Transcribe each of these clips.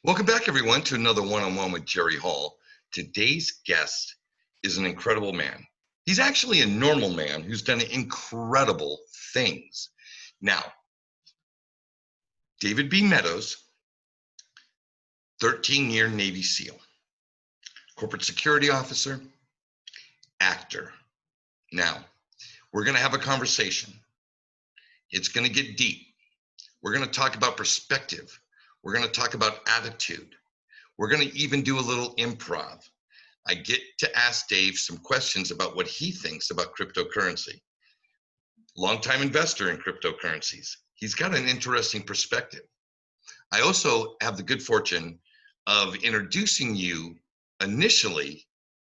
Welcome back, everyone, to another one-on-one with JerryVHall. Today's guest is an incredible man. He's actually a normal man who's done incredible things. Now, David B. Meadows, 13-year Navy SEAL, corporate security officer, actor. Now, we're going to have a conversation. It's going to get deep. We're going to talk about perspective. We're going to talk about attitude. We're going to even do a little improv. I get to ask Dave some questions about what he thinks about cryptocurrency. Longtime investor in cryptocurrencies. He's got an interesting perspective. I also have the good fortune of introducing you initially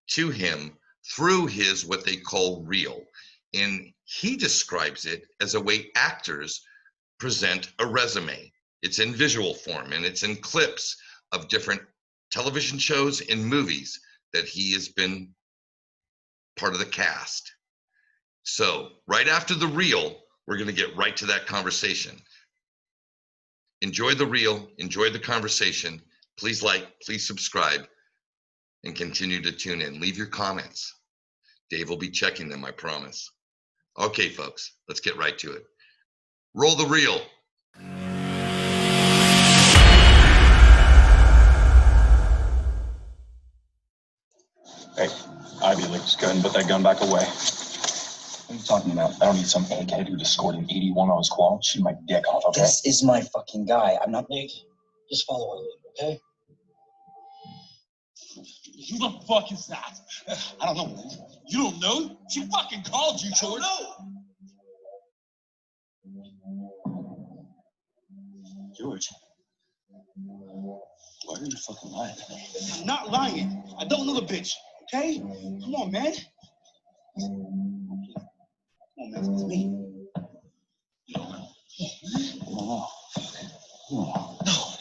to him through his what they call reel. And he describes it as a way actors present a resume. It's in visual form and it's in clips of different television shows and movies that he has been part of the cast. So right after the reel, we're going to get right to that conversation. Enjoy the reel, enjoy the conversation. Please like, please subscribe, and continue to tune in. Leave your comments. Dave will be checking them, I promise. Okay, folks, let's get right to it. Roll the reel. Hey, Ivy League, just go ahead and put that gun back away. What are you talking about? I don't need some egghead who just scored an 81 on his qual. Shoot my dick off, okay? This is my fucking guy. I'm not Nick. Just follow our lead, okay? Who the fuck is that? I don't know. You don't know? She fucking called you, George. George. Why are you fucking lying to me? I'm not lying. I don't know the bitch, okay? Come on, man. Come on, man. It's me. No, I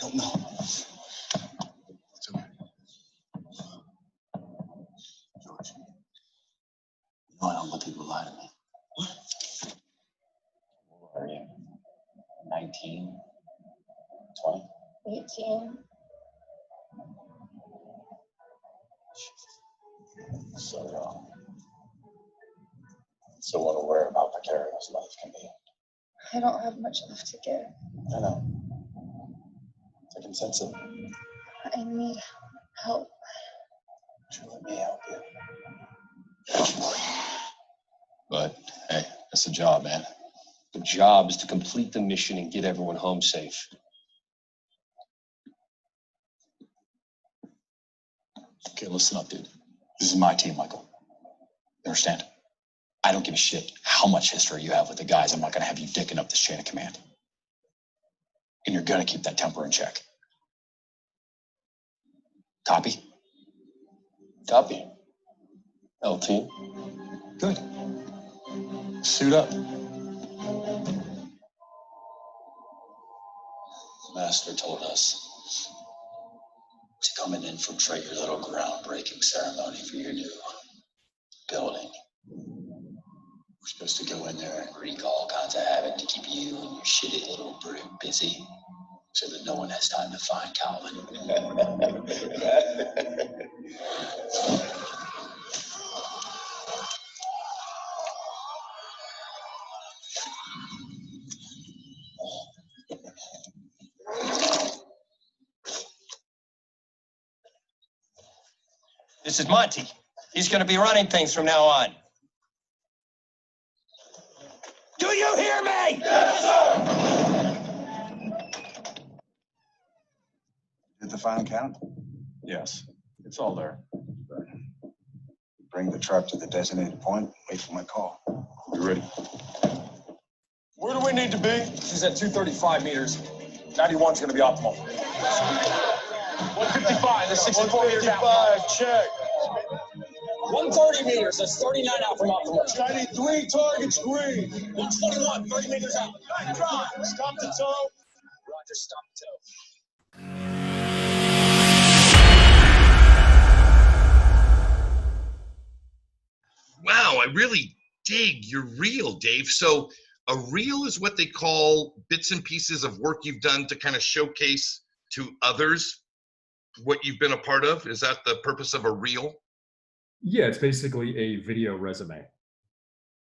don't know. it's okay. George. You know I don't let people lie to me. What? How old are you? 19? 20? 18. So unaware about how precarious life can be. I don't have much left to give. I know. I can sense it. I need help. Sure, let me help you. But, hey, that's the job, man. The job is to complete the mission and get everyone home safe. Okay, listen up, dude. This is my team, Michael. You understand? I don't give a shit how much history you have with the guys. I'm not going to have you dicking up this chain of command. And you're going to keep that temper in check. Copy? Copy. LT. Good. Suit up. Master told us to come and infiltrate your little groundbreaking ceremony for your new building. We're supposed to go in there and wreak all kinds of havoc to keep you and your shitty little brood busy so that no one has time to find Calvin. This is Monty. He's going to be running things from now on. Do you hear me? Yes, sir! Did the final count? Yes, it's all there. Bring the truck to the designated point. Wait for my call. You ready? Where do we need to be? She's at 235 meters. 91's going to be optimal. 155, that's 64 meters out. 155, check. 130 meters, that's 39 out from optimal. Shiny 3 targets green. 121, 30 meters out. Drive, stop the tow. Roger, stop the tow. Wow, I really dig your reel, Dave. So a reel is what they call bits and pieces of work you've done to kind of showcase to others what you've been a part of? Is that the purpose of a reel? Yeah, it's basically a video resume.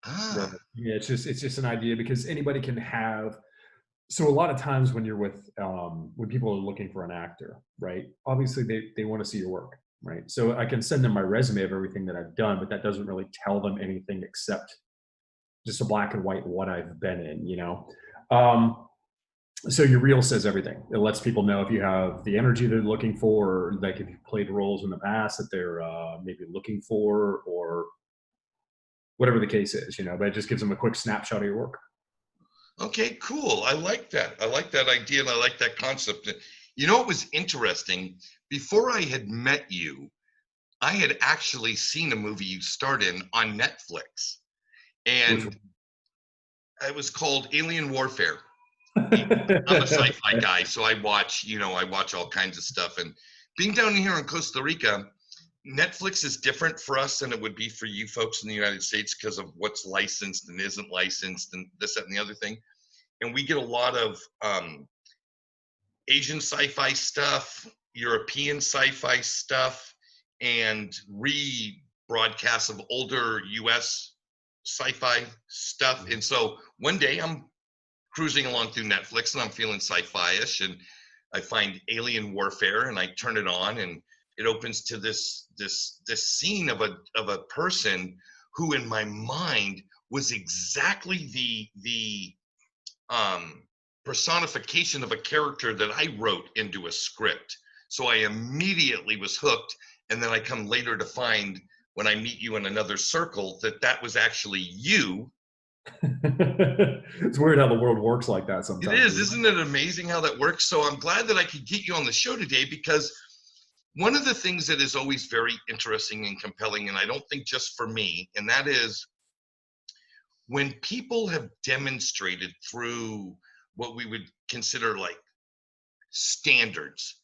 Ah, Yeah, it's just an idea because anybody can have. So a lot of times when you're with when people are looking for an actor, right? Obviously they want to see your work, right? So I can send them my resume of everything that I've done, but that doesn't really tell them anything except just a black and white what I've been in, you know. So your reel says everything. It lets people know if you have the energy they're looking for, or like if you've played roles in the past that they're maybe looking for, or whatever the case is, you know. But it just gives them a quick snapshot of your work. okay, cool. I like that. I like that idea, and I like that concept. You know, it was interesting. Before I had met you, I had actually seen a movie you starred in on Netflix, and it was called Alien Warfare. I'm a sci-fi guy, so I watch all kinds of stuff. And being down here in Costa Rica, Netflix is different for us than it would be for you folks in the United States because of what's licensed and isn't licensed and this, that, and the other thing. And we get a lot of Asian sci-fi stuff, European sci-fi stuff, and rebroadcasts of older US sci-fi stuff. And so one day I'm cruising along through Netflix and I'm feeling sci-fi-ish, and I find Alien Warfare and I turn it on, and it opens to this scene of a person who in my mind was exactly the personification of a character that I wrote into a script. So I immediately was hooked, and then I come later to find when I meet you in another circle that was actually you. It's weird how the world works like that sometimes. It is, isn't it amazing how that works? So I'm glad that I could get you on the show today, because one of the things that is always very interesting and compelling, and I don't think just for me, and that is when people have demonstrated through what we would consider like standards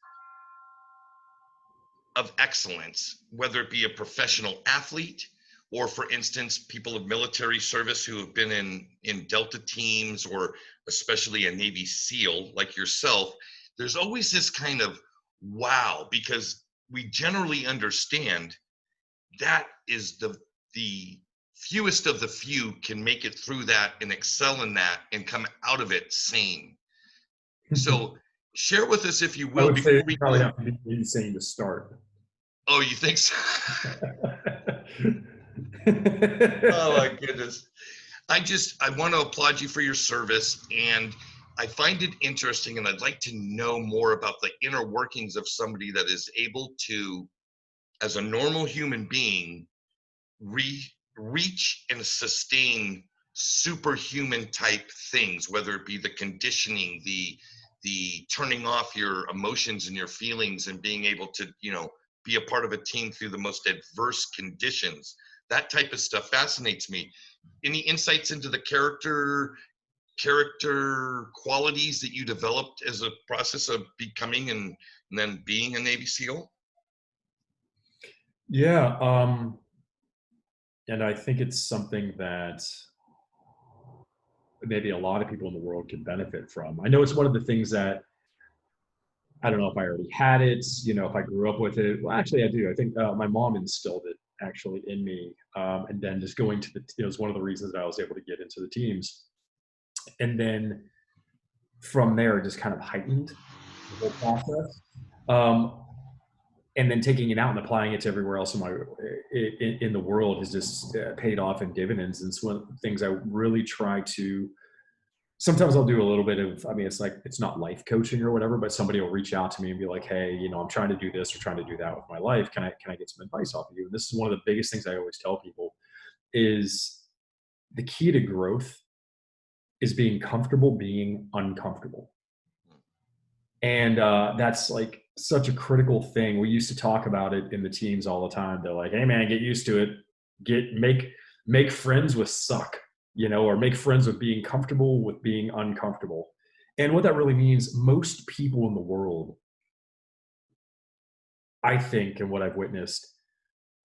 of excellence, whether it be a professional athlete, or for instance, people of military service who have been in Delta teams, or especially a Navy SEAL like yourself, there's always this kind of wow, because we generally understand that is the fewest of the few can make it through that and excel in that and come out of it sane. So share with us, if you will, I would say before we probably go. have to be insane to start. Oh, you think so? Oh my goodness. I want to applaud you for your service, and I find it interesting, and I'd like to know more about the inner workings of somebody that is able to, as a normal human being, reach and sustain superhuman type things, whether it be the conditioning, the turning off your emotions and your feelings, and being able to, be a part of a team through the most adverse conditions. That type of stuff fascinates me. Any insights into the character qualities that you developed as a process of becoming and then being a Navy SEAL? Yeah, and I think it's something that maybe a lot of people in the world can benefit from. I know it's one of the things that I don't know if I already had it, if I grew up with it. Well, actually, I do. I think my mom instilled it actually in me, and then just going to it was one of the reasons that I was able to get into the teams, and then from there, it just kind of heightened the whole process. And then taking it out and applying it to everywhere else in the world has just paid off in dividends. And it's one of the things I really try to. Sometimes I'll do a little bit of. I mean, it's not life coaching or whatever, but somebody will reach out to me and be like, "Hey, I'm trying to do this or trying to do that with my life. Can I get some advice off of you?" And this is one of the biggest things I always tell people: is the key to growth is being comfortable being uncomfortable. And that's like such a critical thing. We used to talk about it in the teams all the time. They're like, "Hey man, get used to it. Make friends with suck, or make friends with being comfortable with being uncomfortable." And what that really means, most people in the world, I think, and what I've witnessed,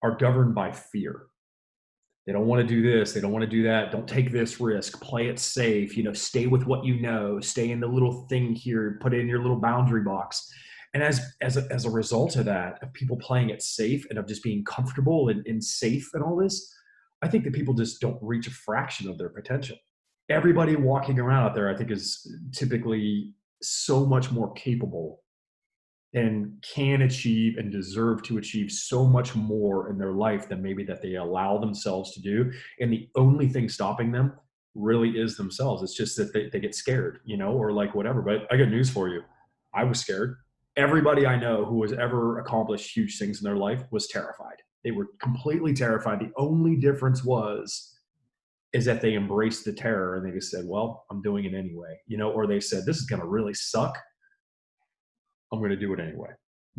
are governed by fear. They don't want to do this. They don't want to do that. Don't take this risk. Play it safe. Stay with what you know. Stay in the little thing here. Put it in your little boundary box. And as a result of that, of people playing it safe and of just being comfortable and safe and all this, I think that people just don't reach a fraction of their potential. Everybody walking around out there, I think, is typically so much more capable and can achieve and deserve to achieve so much more in their life than maybe that they allow themselves to do. And the only thing stopping them really is themselves. It's just that they get scared, or like whatever. But I got news for you. I was scared. Everybody I know who has ever accomplished huge things in their life was terrified. They were completely terrified. The only difference is that they embraced the terror and they just said, well, I'm doing it anyway, or they said, this is going to really suck. I'm going to do it anyway,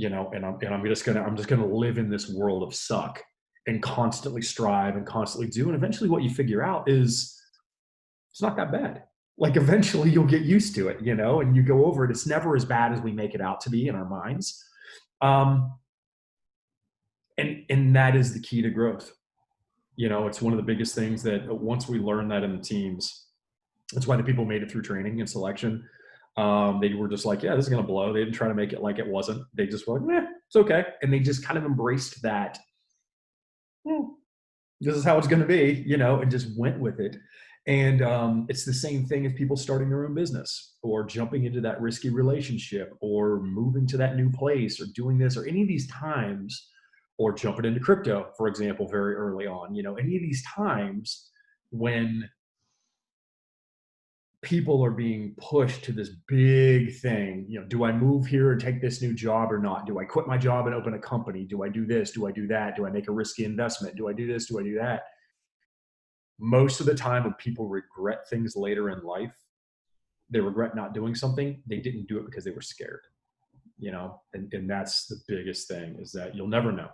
and I'm just going to live in this world of suck and constantly strive and constantly do. And eventually what you figure out is it's not that bad. Like eventually you'll get used to it, and you go over it. It's never as bad as we make it out to be in our minds. And that is the key to growth. It's one of the biggest things that once we learn that in the teams, that's why the people made it through training and selection. They were just like, yeah, this is going to blow. They didn't try to make it like it wasn't. They just were like, it's okay. And they just kind of embraced that. This is how it's going to be, and just went with it. And it's the same thing as people starting their own business or jumping into that risky relationship or moving to that new place or doing this or any of these times, or jumping into crypto, for example, very early on, any of these times when people are being pushed to this big thing, do I move here and take this new job or not? Do I quit my job and open a company? Do I do this? Do I do that? Do I make a risky investment? Do I do this? Do I do that? Most of the time when people regret things later in life, they regret not doing something. They didn't do it because they were scared, and that's the biggest thing, is that you'll never know.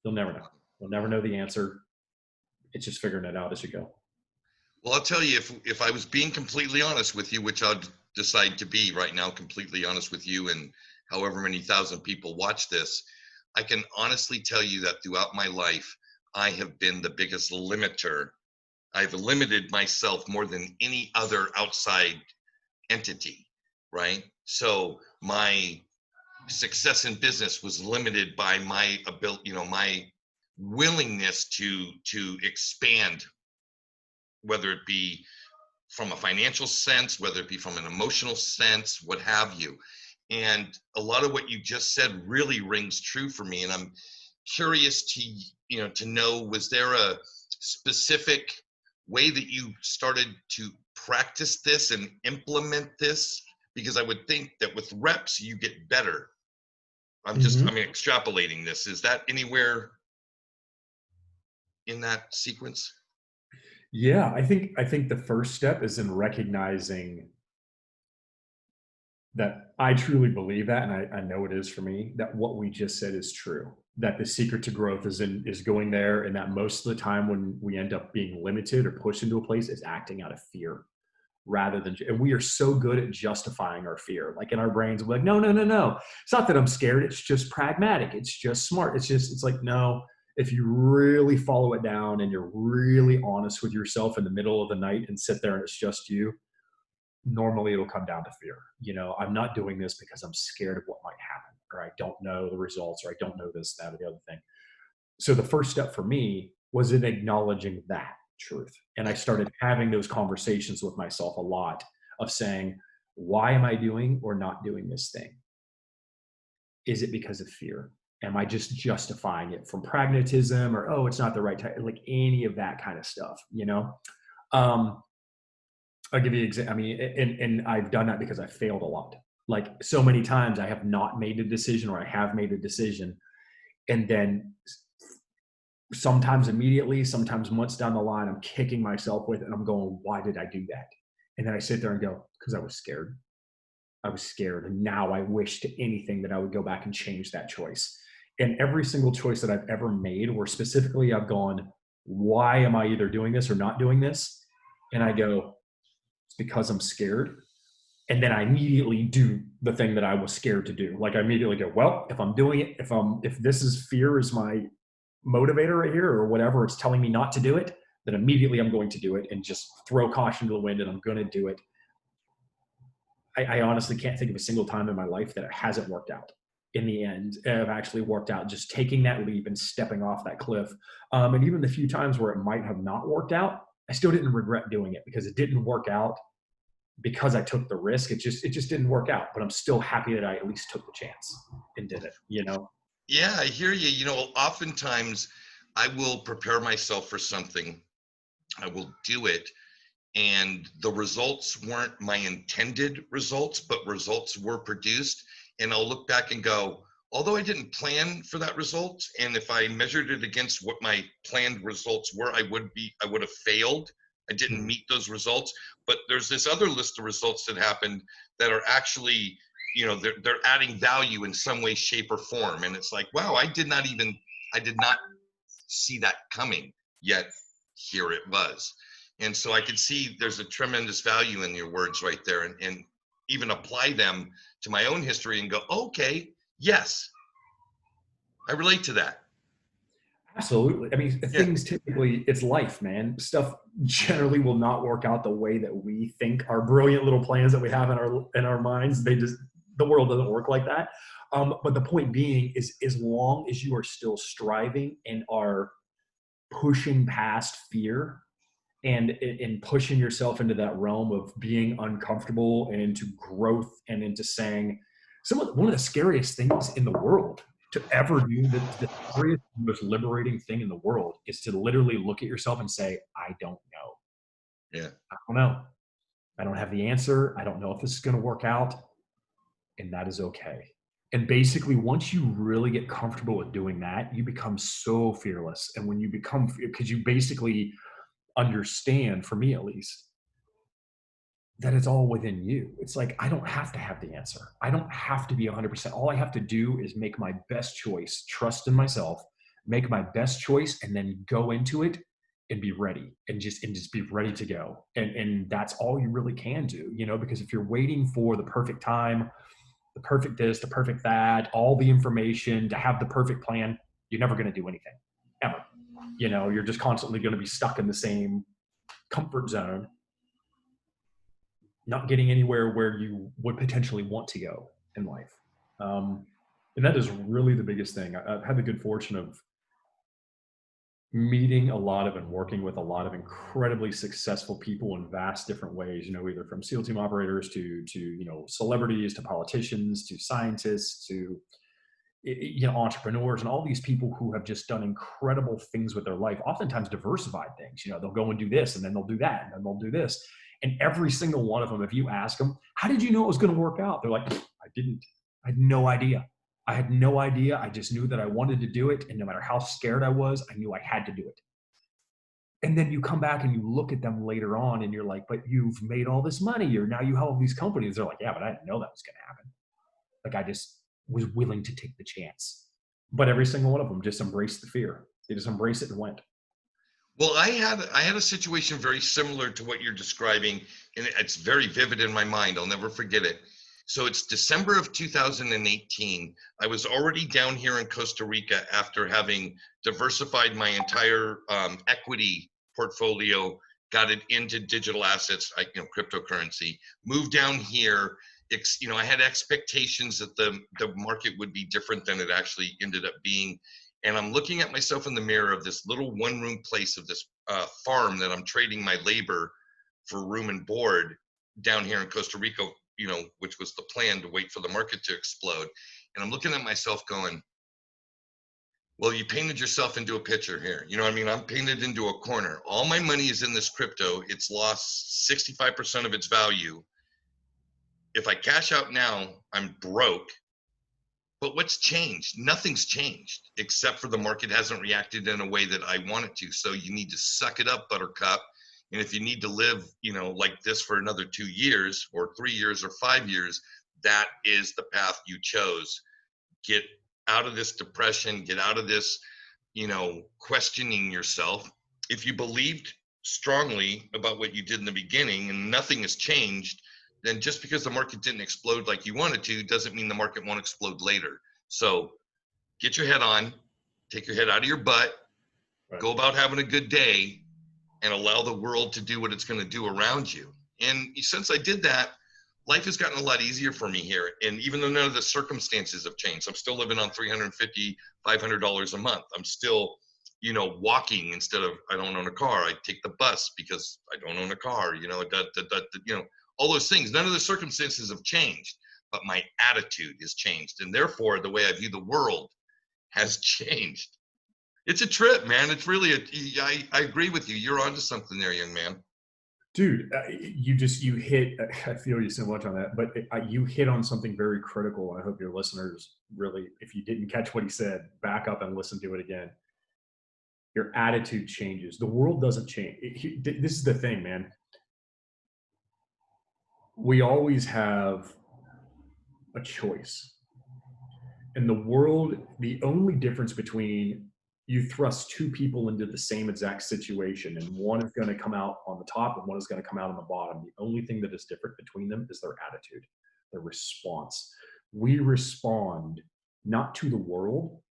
You'll never know. You'll never know the answer. It's just figuring it out as you go. Well, I'll tell you, if I was being completely honest with you, which I'll decide to be right now, completely honest with you, and however many thousand people watch this, I can honestly tell you that throughout my life, I have been the biggest limiter. I've limited myself more than any other outside entity, right? So my success in business was limited by my ability, my willingness to expand, whether it be from a financial sense, whether it be from an emotional sense, what have you. And a lot of what you just said really rings true for me. And I'm curious to know, was there a specific way that you started to practice this and implement this? Because I would think that with reps, you get better. I'm extrapolating this. Is that anywhere in that sequence? Yeah, I think the first step is in recognizing that I truly believe that, and I know it is for me, that what we just said is true. That the secret to growth is going there, and that most of the time when we end up being limited or pushed into a place, is acting out of fear rather than, and we are so good at justifying our fear. Like in our brains, we're like, no. It's not that I'm scared. It's just pragmatic. It's just smart. It's like, no, if you really follow it down and you're really honest with yourself in the middle of the night and sit there and it's just you, normally it'll come down to fear. I'm not doing this because I'm scared of what might happen, or I don't know the results, or I don't know this, that, or the other thing. So the first step for me was in acknowledging that truth. And I started having those conversations with myself a lot of saying, why am I doing or not doing this thing? Is it because of fear? Am I just justifying it from pragmatism, or, oh, it's not the right time? Like any of that kind of stuff, I'll give you an example. I mean, and I've done that because I failed a lot. Like so many times I have not made a decision, or I have made a decision, and then sometimes immediately, sometimes months down the line, I'm kicking myself with it and I'm going, why did I do that? And then I sit there and go, because I was scared. I was scared. And now I wish to anything that I would go back and change that choice. And every single choice that I've ever made, where specifically I've gone, why am I either doing this or not doing this? And I go, it's because I'm scared. And then I immediately do the thing that I was scared to do. Like I immediately go, well, if I'm doing it, if this is fear is my motivator right here, or whatever, it's telling me not to do it, then immediately I'm going to do it and just throw caution to the wind, and I'm going to do it. I honestly can't think of a single time in my life that it hasn't worked out. In the end, I've actually worked out, just taking that leap and stepping off that cliff. And even the few times where it might have not worked out, I still didn't regret doing it, because it didn't work out because I took the risk. It just didn't work out, but I'm still happy that I at least took the chance and did it, you know? Yeah, I hear you. You know, oftentimes I will prepare myself for something. I will do it, and the results weren't my intended results, but results were produced. And I'll look back and go, although I didn't plan for that result, and if I measured it against what my planned results were, I would have failed. I didn't meet those results. But there's this other list of results that happened that are actually, you know, they're adding value in some way, shape, or form. And it's like, wow, I did not see that coming, yet here it was. And so I could see there's a tremendous value in your words right there, and even apply them to my own history and go, okay, yes, I relate to that. Absolutely. I mean, things typically, it's life, man. Stuff generally will not work out the way that we think. Our brilliant little plans that we have in our minds, the world doesn't work like that. But the point being is, as long as you are still striving and are pushing past fear and pushing yourself into that realm of being uncomfortable and into growth and into saying, one of the scariest things in the world to ever do, the scariest, most liberating thing in the world is to literally look at yourself and say, I don't know. Yeah. I don't know. I don't have the answer. I don't know if this is going to work out. And that is okay. And basically, once you really get comfortable with doing that, you become so fearless. And when you because you basically understand, for me at least, that it's all within you. It's like, I don't have to have the answer. I don't have to be 100%. All I have to do is make my best choice, trust in myself, make my best choice, and then go into it and be ready, and just be ready to go. And that's all you really can do, you know, because if you're waiting for the perfect time, the perfect this, the perfect that, all the information, to have the perfect plan, you're never going to do anything, ever. You know, you're just constantly going to be stuck in the same comfort zone, not getting anywhere where you would potentially want to go in life. And that is really the biggest thing. I've had the good fortune of meeting a lot of and working with a lot of incredibly successful people in vast different ways, you know, either from SEAL team operators to, you know, celebrities, to politicians, to scientists, to, you know, entrepreneurs, and all these people who have just done incredible things with their life, oftentimes diversified things. You know, they'll go and do this, and then they'll do that, and then they'll do this. And every single one of them, if you ask them, how did you know it was going to work out? They're like, I didn't. I had no idea. I had no idea. I just knew that I wanted to do it. And no matter how scared I was, I knew I had to do it. And then you come back and you look at them later on and you're like, but you've made all this money, or now you have all these companies. They're like, yeah, but I didn't know that was going to happen. Like, I just was willing to take the chance. But every single one of them just embraced the fear. They just embraced it and went. Well, I had a situation very similar to what you're describing, and it's very vivid in my mind. I'll never forget it. So it's December of 2018. I was already down here in Costa Rica after having diversified my entire equity portfolio, got it into digital assets, cryptocurrency, moved down here. You know, I had expectations that the market would be different than it actually ended up being. And I'm looking at myself in the mirror of this little one-room place of this farm that I'm trading my labor for room and board down here in Costa Rica, you know, which was the plan, to wait for the market to explode. And I'm looking at myself going, well, you painted yourself into a picture here. You know what I mean? I'm painted into a corner. All my money is in this crypto. It's lost 65% of its value. If I cash out now, I'm broke. But what's changed? Nothing's changed, except for the market hasn't reacted in a way that I want it to. So you need to suck it up, buttercup. And if you need to live, you know, like this for another 2 years or 3 years or 5 years, that is the path you chose. Get out of this depression, get out of this, you know, questioning yourself. If you believed strongly about what you did in the beginning and nothing has changed, then just because the market didn't explode like you wanted to doesn't mean the market won't explode later. So get your head on, take your head out of your butt, go about having a good day, and allow the world to do what it's going to do around you. And since I did that, life has gotten a lot easier for me here. And even though none of the circumstances have changed, I'm still living on $350, $500 a month. I'm still, you know, walking instead of, I don't own a car. I take the bus because I don't own a car, you know, you know, all those things. None of the circumstances have changed, but my attitude has changed. And therefore, the way I view the world has changed. It's a trip, man. It's really I agree with you. You're onto something there, young man. Dude, you hit, I feel you so much on that, but you hit on something very critical. I hope your listeners really, if you didn't catch what he said, back up and listen to it again. Your attitude changes. The world doesn't change. This is the thing, man. We always have a choice. In the world, the only difference between you thrust two people into the same exact situation and one is going to come out on the top and one is going to come out on the bottom. The only thing that is different between them is their attitude, their response. We respond not to the world,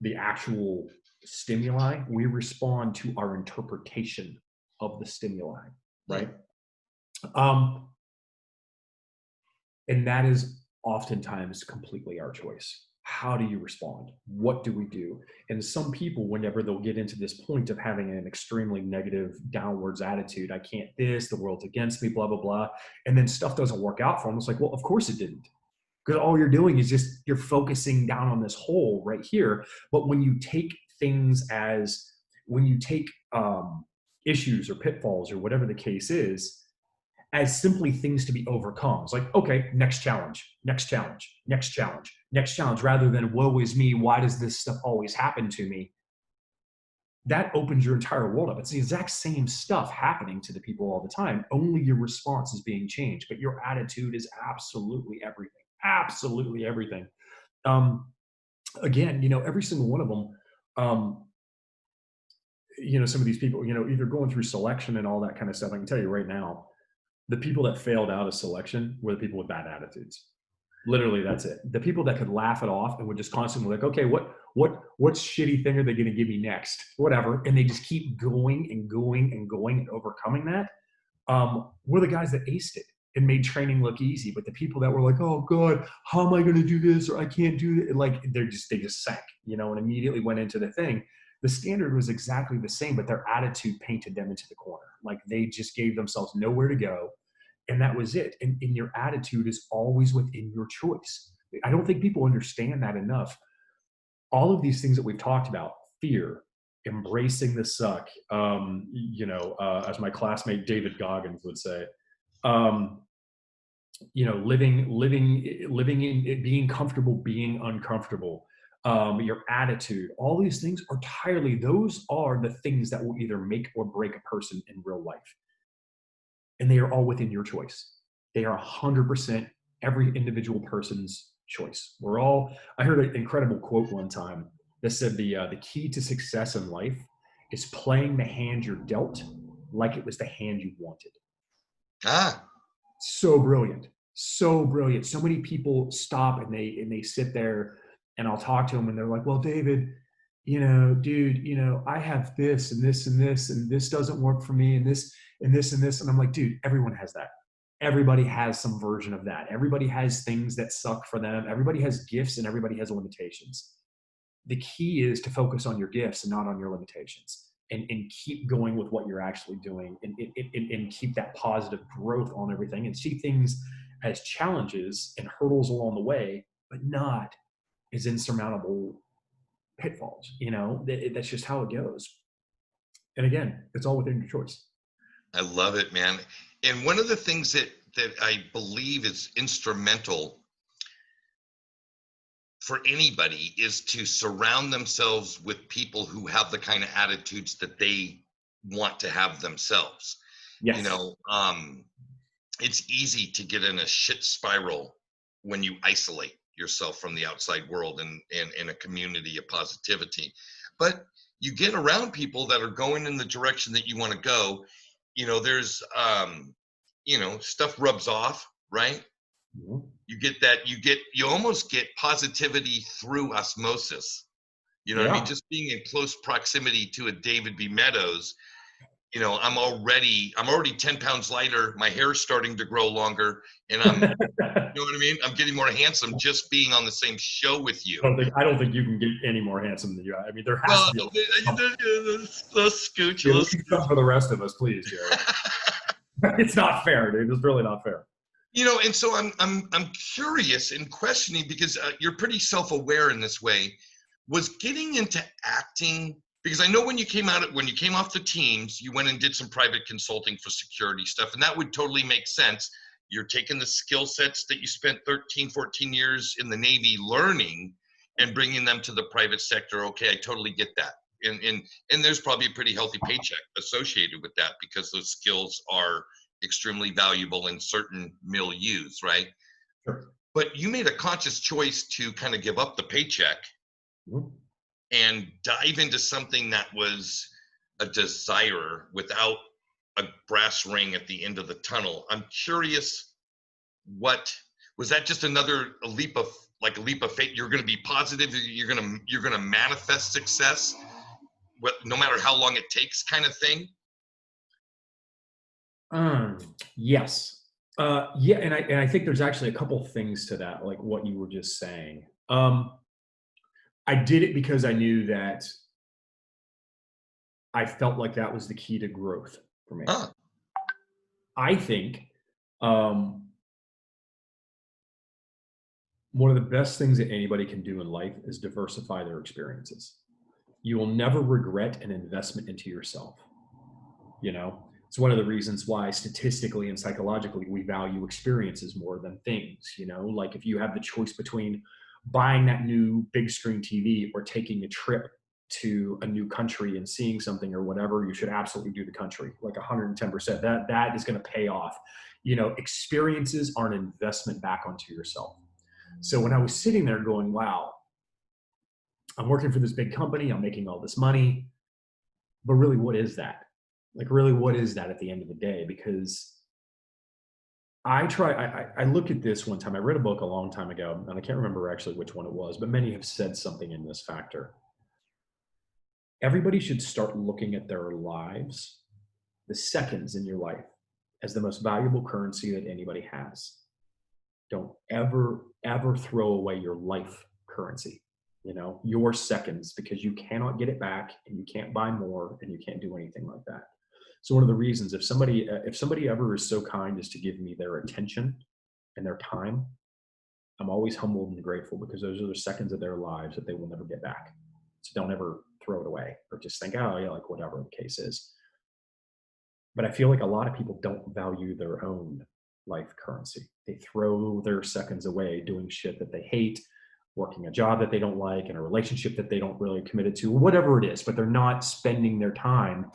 the actual stimuli. We respond to our interpretation of the stimuli, right? And that is oftentimes completely our choice. How do you respond? What do we do? And some people, whenever they'll get into this point of having an extremely negative downwards attitude, I can't this, the world's against me, blah, blah, blah. And then stuff doesn't work out for them. It's like, well, of course it didn't. Because all you're doing is just, you're focusing down on this hole right here. But when you take things as, when you take issues or pitfalls or whatever the case is, as simply things to be overcome. It's like, okay, next challenge, next challenge, next challenge, next challenge, rather than woe is me, why does this stuff always happen to me? That opens your entire world up. It's the exact same stuff happening to the people all the time. Only your response is being changed, but your attitude is absolutely everything. Absolutely everything. Again, you know, every single one of them, you know, some of these people, you know, either going through selection and all that kind of stuff. I can tell you right now, the people that failed out of selection were the people with bad attitudes. Literally, that's it. The people that could laugh it off and would just constantly like, okay, what shitty thing are they going to give me next? Whatever. And they just keep going and going and going and overcoming that. Were the guys that aced it and made training look easy. But the people that were like, oh God, how am I going to do this? Or I can't do it. Like they just sank, you know, and immediately went into the thing. The standard was exactly the same, but their attitude painted them into the corner. Like they just gave themselves nowhere to go. And that was it. And your attitude is always within your choice. I don't think people understand that enough. All of these things that we've talked about, fear, embracing the suck, you know, as my classmate David Goggins would say, you know, living in being comfortable, being uncomfortable, your attitude, all these things are entirely, those are the things that will either make or break a person in real life. And they are all within your choice. They are 100% every individual person's choice. I heard an incredible quote one time that said the key to success in life is playing the hand you're dealt like it was the hand you wanted. So brilliant. So brilliant. So many people stop and they sit there and I'll talk to them and they're like, well, David, you know, dude, you know, I have this and this and this, and this doesn't work for me and this and this and this. And I'm like, dude, everyone has that. Everybody has some version of that. Everybody has things that suck for them. Everybody has gifts and everybody has limitations. The key is to focus on your gifts and not on your limitations, and keep going with what you're actually doing, and keep that positive growth on everything, and see things as challenges and hurdles along the way, but not as insurmountable pitfalls. You know, that's just how it goes. And again, it's all within your choice. I love it, man. And one of the things that I believe is instrumental for anybody is to surround themselves with people who have the kind of attitudes that they want to have themselves. Yes. You know, it's easy to get in a shit spiral when you isolate yourself from the outside world and in a community of positivity. But you get around people that are going in the direction that you want to go. You know, there's, you know, stuff rubs off, right? Mm-hmm. You almost get positivity through osmosis. You know what I mean? Just being in close proximity to a David B. Meadows, You know, I'm already 10 pounds lighter. My hair's starting to grow longer, and I'm, you know what I mean? I'm getting more handsome just being on the same show with you. I don't think you can get any more handsome than you are. I mean, there has Well, to be the scooch, at least some for the rest of us, please, Jerry. It's not fair, dude. It's really not fair. You know, and so I'm curious and questioning because you're pretty self-aware in this way. Was getting into acting, because I know when you came off the teams, you went and did some private consulting for security stuff, and that would totally make sense. You're taking the skill sets that you spent 13, 14 years in the Navy learning and bringing them to the private sector. Okay, I totally get that. And there's probably a pretty healthy paycheck associated with that because those skills are extremely valuable in certain milieus, right? Sure. But you made a conscious choice to kind of give up the paycheck and dive into something that was a desire without a brass ring at the end of the tunnel. I'm curious, what was that? Just another leap of faith? You're going to be positive. You're going to manifest success, no matter how long it takes, kind of thing. Yes. Yeah, and I think there's actually a couple things to that, like what you were just saying. I did it because I knew that I felt like that was the key to growth for me. I think one of the best things that anybody can do in life is diversify their experiences. You will never regret an investment into yourself. You know, it's one of the reasons why statistically and psychologically we value experiences more than things. You know, like if you have the choice between buying that new big screen TV or taking a trip to a new country and seeing something or whatever, you should absolutely do the country, like 110%. That is going to pay off. You know, experiences are an investment back onto yourself. So when I was sitting there going, wow, I'm working for this big company, I'm making all this money, but really, what is that? Like, really, what is that at the end of the day? Because I look at this one time. I read a book a long time ago, and I can't remember actually which one it was, but many have said something in this factor. Everybody should start looking at their lives, the seconds in your life, as the most valuable currency that anybody has. Don't ever, ever throw away your life currency, you know, your seconds, because you cannot get it back and you can't buy more and you can't do anything like that. So one of the reasons, if somebody ever is so kind as to give me their attention and their time, I'm always humbled and grateful, because those are the seconds of their lives that they will never get back. So don't ever throw it away or just think, oh yeah, like whatever the case is. But I feel like a lot of people don't value their own life currency. They throw their seconds away doing shit that they hate, working a job that they don't like, in a relationship that they don't really committed to, whatever it is, but they're not spending their time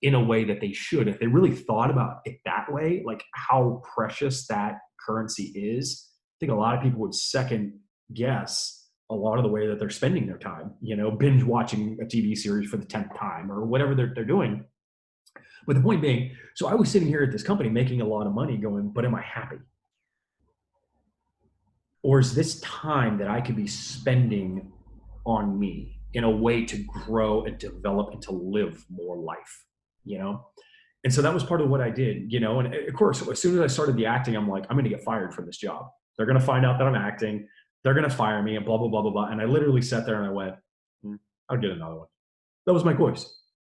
in a way that they should. If they really thought about it that way, like how precious that currency is, I think a lot of people would second guess a lot of the way that they're spending their time, you know, binge watching a TV series for the 10th time or whatever they're doing. But the point being, so I was sitting here at this company making a lot of money going, but am I happy? Or is this time that I could be spending on me in a way to grow and develop and to live more life, you know? And so that was part of what I did, you know? And of course, as soon as I started the acting, I'm like, I'm going to get fired from this job. They're going to find out that I'm acting. They're going to fire me and blah, blah, blah, blah, blah. And I literally sat there and I went, I'll get another one. That was my choice,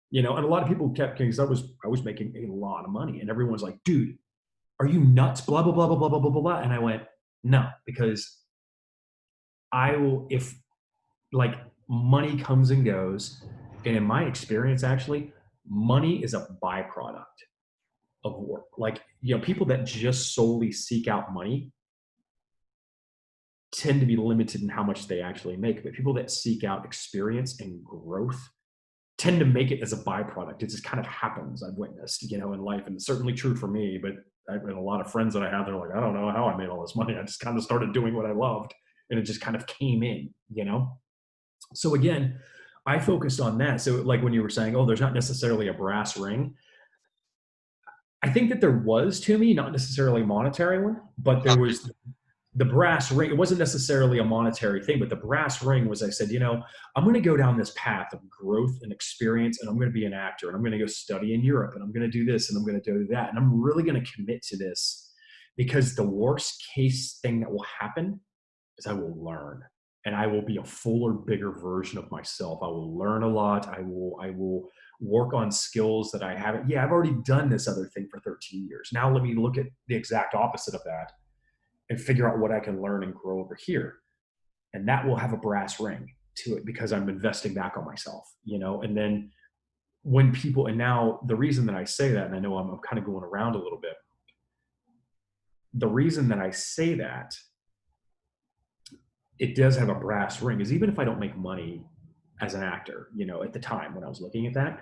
you know? And a lot of people kept, because I was making a lot of money, and everyone's like, dude, are you nuts? Blah, blah, blah, blah, blah, blah, blah, blah. And I went, no, because I will, if like money comes and goes, and in my experience, actually, money is a byproduct of work. Like, you know, people that just solely seek out money tend to be limited in how much they actually make. But people that seek out experience and growth tend to make it as a byproduct. It just kind of happens, I've witnessed, you know, in life. And it's certainly true for me, but I've had a lot of friends that I have, they're like, I don't know how I made all this money. I just kind of started doing what I loved, and it just kind of came in, you know? So again, I focused on that. So like when you were saying, oh, there's not necessarily a brass ring, I think that there was to me, not necessarily a monetary one, but there was the brass ring, it wasn't necessarily a monetary thing, but the brass ring was, I said, I'm going to go down this path of growth and experience, and I'm going to be an actor, and I'm going to go study in Europe, and I'm going to do this, and I'm going to do that. And I'm really going to commit to this, because the worst case thing that will happen is I will learn, and I will be a fuller, bigger version of myself. I will learn a lot. I will work on skills that I haven't. Yeah, I've already done this other thing for 13 years. Now let me look at the exact opposite of that and figure out what I can learn and grow over here. And that will have a brass ring to it, because I'm investing back on myself, and then when people, and now the reason that I say that, and I know I'm kind of going around a little bit, the reason that I say that it does have a brass ring is, even if I don't make money as an actor, at the time when I was looking at that,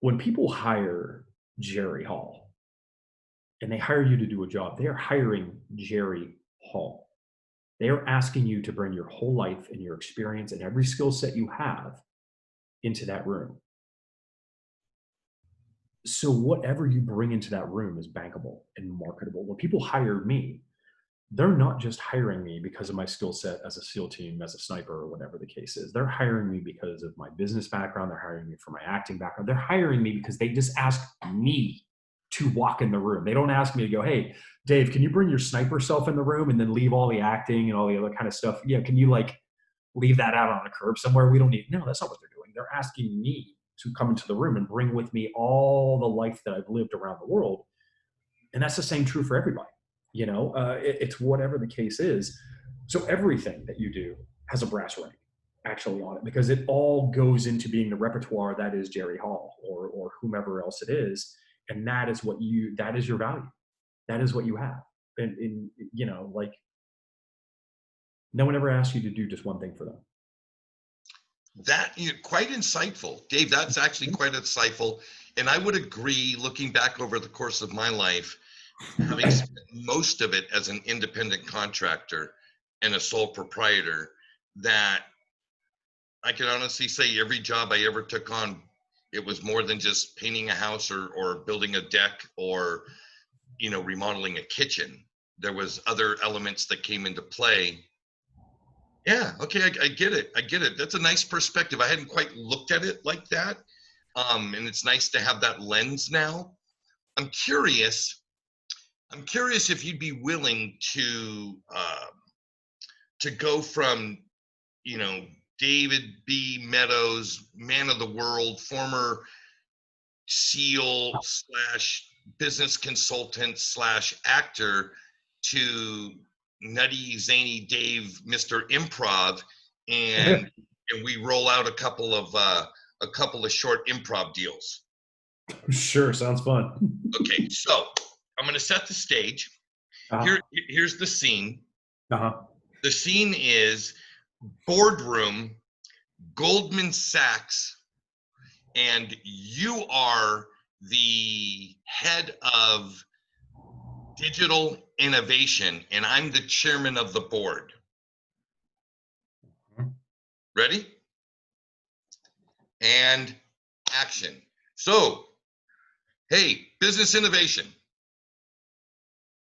when people hire JerryVHall and they hire you to do a job, they are hiring JerryVHall. They are asking you to bring your whole life and your experience and every skill set you have into that room. So whatever you bring into that room is bankable and marketable. When people hire me, they're not just hiring me because of my skill set as a SEAL team, as a sniper, or whatever the case is. They're hiring me because of my business background. They're hiring me for my acting background. They're hiring me because they just ask me to walk in the room. They don't ask me to go, hey, Dave, can you bring your sniper self in the room and then leave all the acting and all the other kind of stuff? Yeah, can you leave that out on a curb somewhere? We don't need, no, that's not what they're doing. They're asking me to come into the room and bring with me all the life that I've lived around the world. And that's the same true for everybody. It's whatever the case is. So everything that you do has a brass ring actually on it, because it all goes into being the repertoire that is JerryVHall or whomever else it is. And that is that is your value. That is what you have. And no one ever asks you to do just one thing for them. That quite insightful, Dave. That's actually quite insightful. And I would agree, looking back over the course of my life, having spent most of it as an independent contractor and a sole proprietor, that I can honestly say every job I ever took on, it was more than just painting a house or building a deck or, remodeling a kitchen. There was other elements that came into play. Yeah, okay, I get it. I get it. That's a nice perspective. I hadn't quite looked at it like that. And it's nice to have that lens now. I'm curious if you'd be willing to go from, David B. Meadows, man of the world, former SEAL / business consultant / actor, to nutty, zany Dave, Mr. Improv, and we roll out a couple of short improv deals. Sure, sounds fun. Okay, so I'm going to set the stage. Here's the scene. The scene is boardroom, Goldman Sachs, and you are the head of digital innovation, and I'm the chairman of the board. Ready? And action. So, hey, business innovation.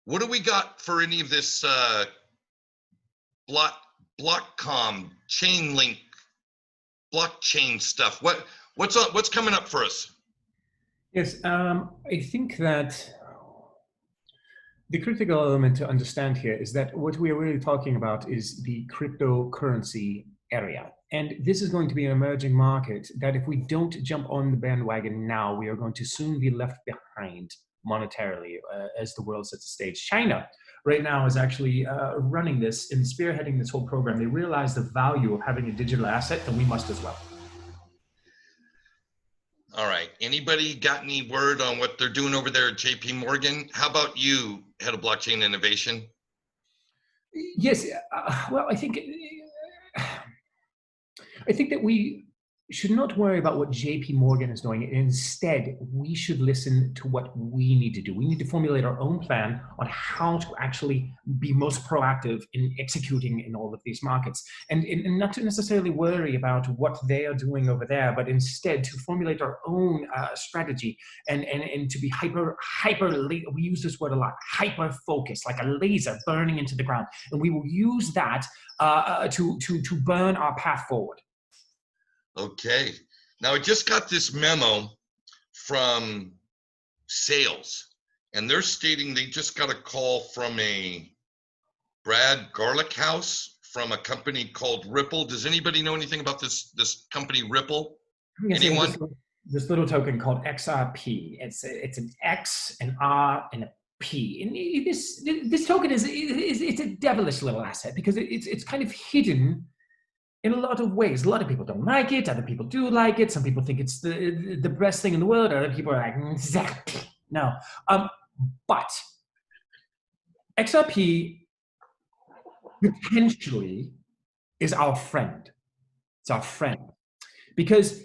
What do we got for any of this blockcom, chain link, blockchain stuff? What's coming up for us? Yes, I think that the critical element to understand here is that what we are really talking about is the cryptocurrency area. And this is going to be an emerging market that if we don't jump on the bandwagon now, we are going to soon be left behind monetarily as the world sets the stage. China right now is actually running this and spearheading this whole program. They realize the value of having a digital asset, and we must as well. All right. Anybody got any word on what they're doing over there at JP Morgan? How about you, head of blockchain innovation? Yes. Well, I think that we should not worry about what JP Morgan is doing. Instead, we should listen to what we need to do. We need to formulate our own plan on how to actually be most proactive in executing in all of these markets. And not to necessarily worry about what they are doing over there, but instead to formulate our own strategy and to be we use this word a lot, hyper focused, like a laser burning into the ground. And we will use that to burn our path forward. Okay. Now I just got this memo from sales, and they're stating they just got a call from a Brad Garlic House from a company called Ripple. Does anybody know anything about this company Ripple? Anyone? This little token called XRP. It's an X, an R, and a P. And this token is it's a devilish little asset because it's kind of hidden in a lot of ways. A lot of people don't like it. Other people do like it. Some people think it's the best thing in the world. Other people are like, no. But XRP potentially is our friend. It's our friend because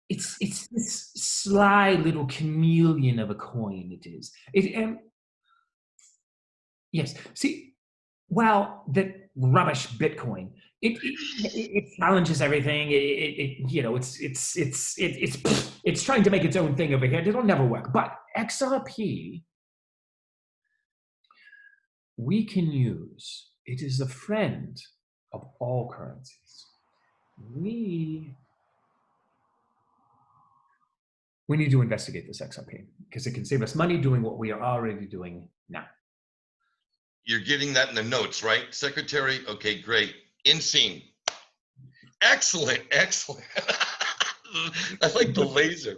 it's this sly little chameleon of a coin. It is. Yes. See, well, the rubbish Bitcoin. It challenges everything. It's trying to make its own thing over here. It'll never work. But XRP, we can use. It is a friend of all currencies. We need to investigate this XRP because it can save us money doing what we are already doing now. You're getting that in the notes, right, Secretary? Okay, great. In scene. Excellent, excellent. I like the laser.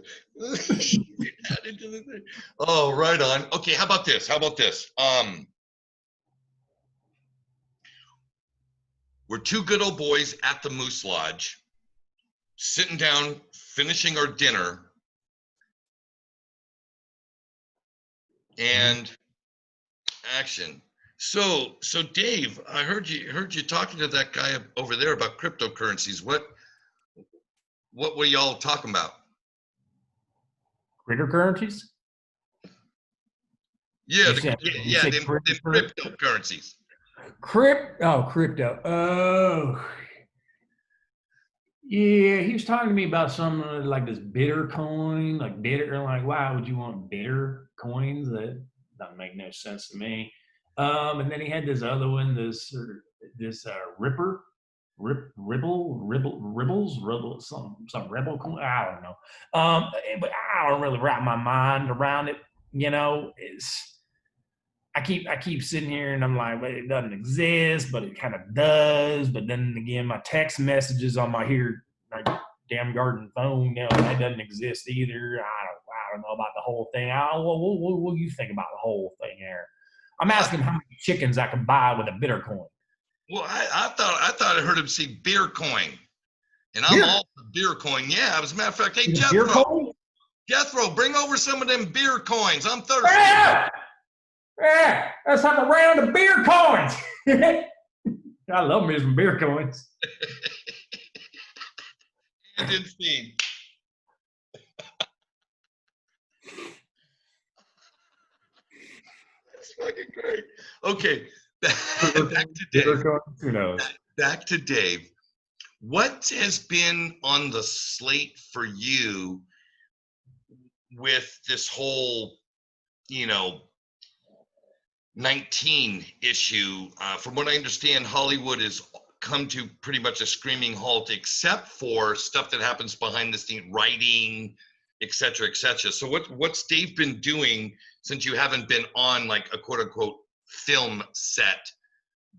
Oh, right on. Okay, how about this? We're two good old boys at the Moose Lodge, sitting down, finishing our dinner, and action. So Dave, I heard you talking to that guy over there about cryptocurrencies. What were y'all talking about? Cryptocurrencies? Yeah, the cryptocurrencies. Crypto. Oh. Yeah, he was talking to me about something like this bitter coin, like bitter. Like, why would you want bitter coins? That doesn't make no sense to me. And then he had this other one, this Ripple, some Rebel coin. I don't know. But I don't really wrap my mind around it. You know, I keep sitting here and I'm like, well, it doesn't exist, but it kind of does. But then again, my text messages on my damn garden phone, you know, that doesn't exist either. I don't know about the whole thing. What do you think about the whole thing here? I'm asking how many chickens I can buy with a bitter coin. Well, I thought I heard him say beer coin, and I'm all for beer coin. Yeah, as a matter of fact, hey Jethro, bring over some of them beer coins. I'm thirsty. Yeah, let's have a round of beer coins. I love me some beer coins. And in scene. That's fucking great. Okay, back to Dave. Who knows? Back to Dave. What has been on the slate for you with this whole, 19 issue? From what I understand, Hollywood has come to pretty much a screaming halt, except for stuff that happens behind the scenes, writing, et cetera, et cetera. So what's Dave been doing since you haven't been on like a quote unquote film set,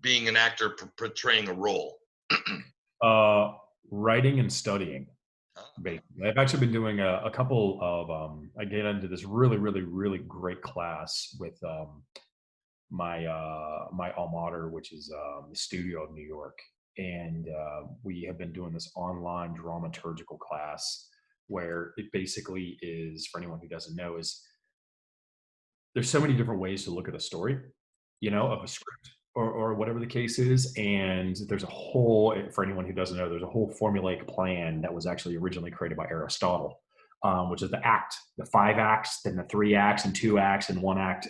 being an actor portraying a role? Writing and studying. Basically. I've actually been doing a couple of, I get into this really, really, really great class with my alma mater, which is the Studio of New York. And we have been doing this online dramaturgical class where it basically is, for anyone who doesn't know, is there's so many different ways to look at a story, of a script. or whatever the case is. And there's a whole, for anyone who doesn't know, there's a whole formulaic plan that was actually originally created by Aristotle, which is the 5 acts, then the 3 acts and 2 acts and 1 act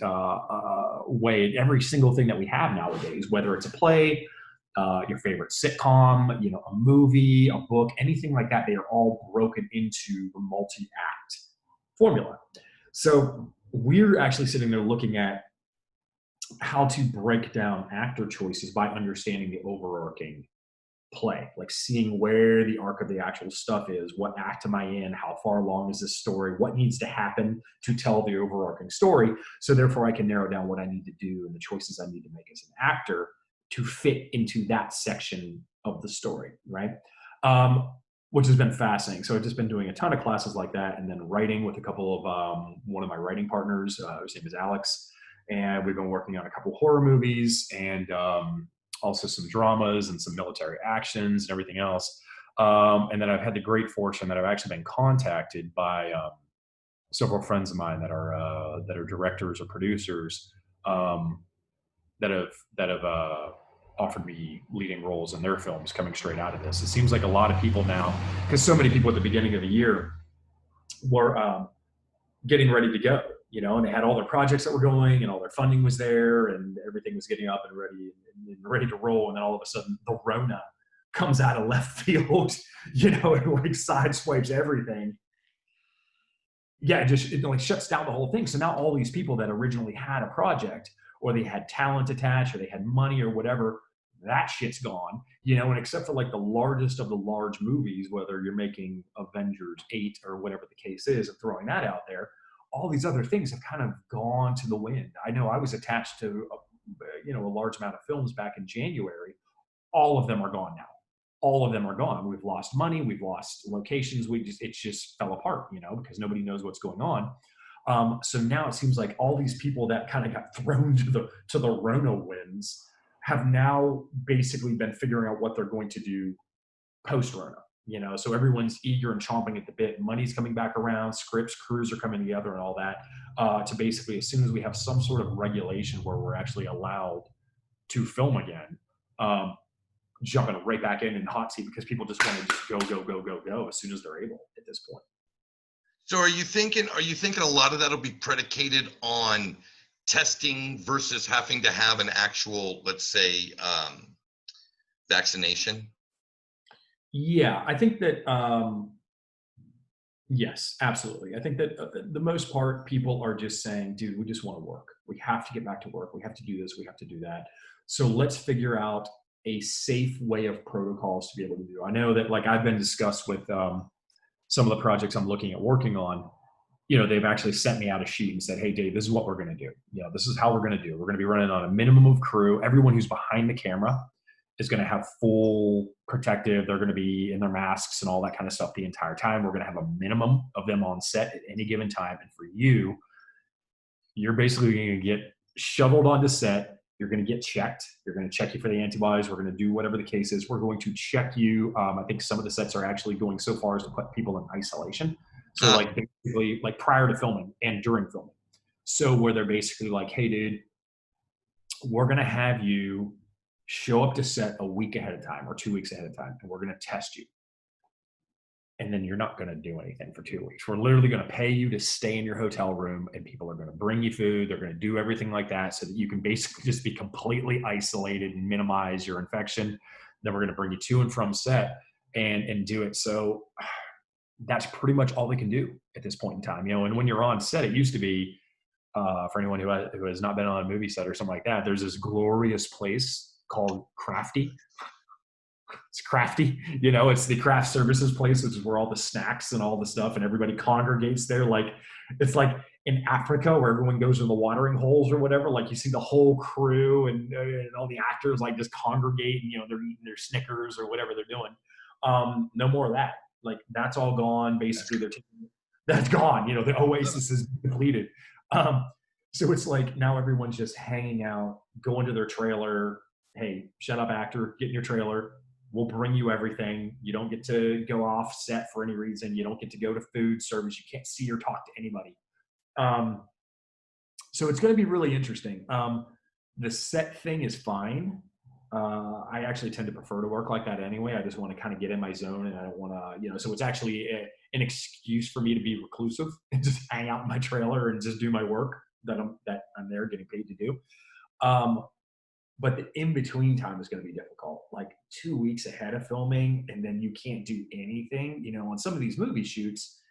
way. Every single thing that we have nowadays, whether it's a play, your favorite sitcom, a movie, a book, anything like that, they are all broken into the multi-act formula. So we're actually sitting there looking at how to break down actor choices by understanding the overarching play, like seeing where the arc of the actual stuff is, what act am I in, how far along is this story, what needs to happen to tell the overarching story, so therefore I can narrow down what I need to do and the choices I need to make as an actor to fit into that section of the story, right? Which has been fascinating. So I've just been doing a ton of classes like that, and then writing with a couple of one of my writing partners, his name is Alex, and we've been working on a couple horror movies and also some dramas and some military actions and everything else. And then I've had the great fortune that I've actually been contacted by several friends of mine that are directors or producers that have offered me leading roles in their films coming straight out of this. It seems like a lot of people now, because so many people at the beginning of the year were getting ready to go, and they had all their projects that were going and all their funding was there and everything was getting up and ready to roll. And then all of a sudden the Rona comes out of left field, and like sideswipes everything. Yeah, it like shuts down the whole thing. So now all these people that originally had a project, or they had talent attached, or they had money or whatever, that shit's gone, and except for like the largest of the large movies, whether you're making Avengers 8 or whatever the case is, and throwing that out there, all these other things have kind of gone to the wind. I know I was attached to a large amount of films back in January. All of them are gone now. All of them are gone. We've lost money. We've lost locations. It just fell apart, because nobody knows what's going on. So now it seems like all these people that kind of got thrown to the Rona winds have now basically been figuring out what they're going to do post-Rona. So everyone's eager and chomping at the bit. Money's coming back around, scripts, crews are coming together and all that, to basically, as soon as we have some sort of regulation where we're actually allowed to film again, jumping right back in hot seat, because people just want to just go as soon as they're able at this point. So are you thinking a lot of that will be predicated on testing versus having to have an actual, let's say, vaccination? Yeah, I think that, yes, absolutely. I think that the most part, people are just saying, dude, we just want to work. We have to get back to work. We have to do this. We have to do that. So let's figure out a safe way of protocols to be able to do. I know that, like, I've been discussed with some of the projects I'm looking at working on. They've actually sent me out a sheet and said, hey, Dave, this is what we're going to do. This is how we're going to do. We're going to be running on a minimum of crew. Everyone who's behind the camera is going to have full protective. They're going to be in their masks and all that kind of stuff the entire time. We're going to have a minimum of them on set at any given time. And for you, you're basically going to get shoveled onto set. You're going to get checked. You're going to check you for the antibodies. We're going to do whatever the case is. We're going to check you. I think some of the sets are actually going so far as to put people in isolation. So like basically like prior to filming and during filming. So where they're basically like, hey, dude, we're going to have you show up to set a week ahead of time or 2 weeks ahead of time, and we're going to test you. And then you're not going to do anything for 2 weeks. We're literally going to pay you to stay in your hotel room, and people are going to bring you food. They're going to do everything like that so that you can basically just be completely isolated and minimize your infection. Then we're going to bring you to and from set and do it. So that's pretty much all they can do at this point in time. And when you're on set, it used to be, for anyone who has not been on a movie set or something like that, there's this glorious place called Crafty. It's Crafty, it's the craft services place, which is where all the snacks and all the stuff and everybody congregates there. Like, it's like in Africa where everyone goes to the watering holes or whatever. Like, you see the whole crew and all the actors like just congregate and, they're eating their Snickers or whatever they're doing. No more of that. Like, that's all gone. Basically, that's gone. The oasis is depleted. So it's like now everyone's just hanging out, going to their trailer. Hey, shut up, actor, get in your trailer. We'll bring you everything. You don't get to go off set for any reason. You don't get to go to food service. You can't see or talk to anybody. So it's going to be really interesting. the set thing is fine. I actually tend to prefer to work like that anyway. I just want to kind of get in my zone, and I don't want to, so it's actually an excuse for me to be reclusive and just hang out in my trailer and just do my work that I'm there getting paid to do. But the in-between time is going to be difficult, like 2 weeks ahead of filming, and then you can't do anything. On some of these movie shoots,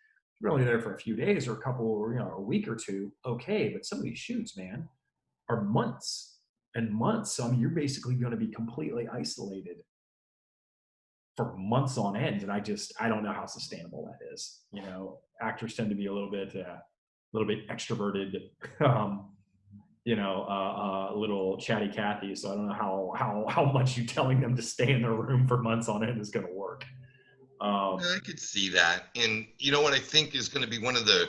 you're only there for a few days or a couple, or, a week or two. Okay, but some of these shoots, man, are months and months. So you're basically going to be completely isolated for months on end. And I don't know how sustainable that is. Actors tend to be a little bit extroverted, a little chatty Cathy. So I don't know how much you telling them to stay in their room for months on end is going to work. I could see that. And what I think is going to be one of the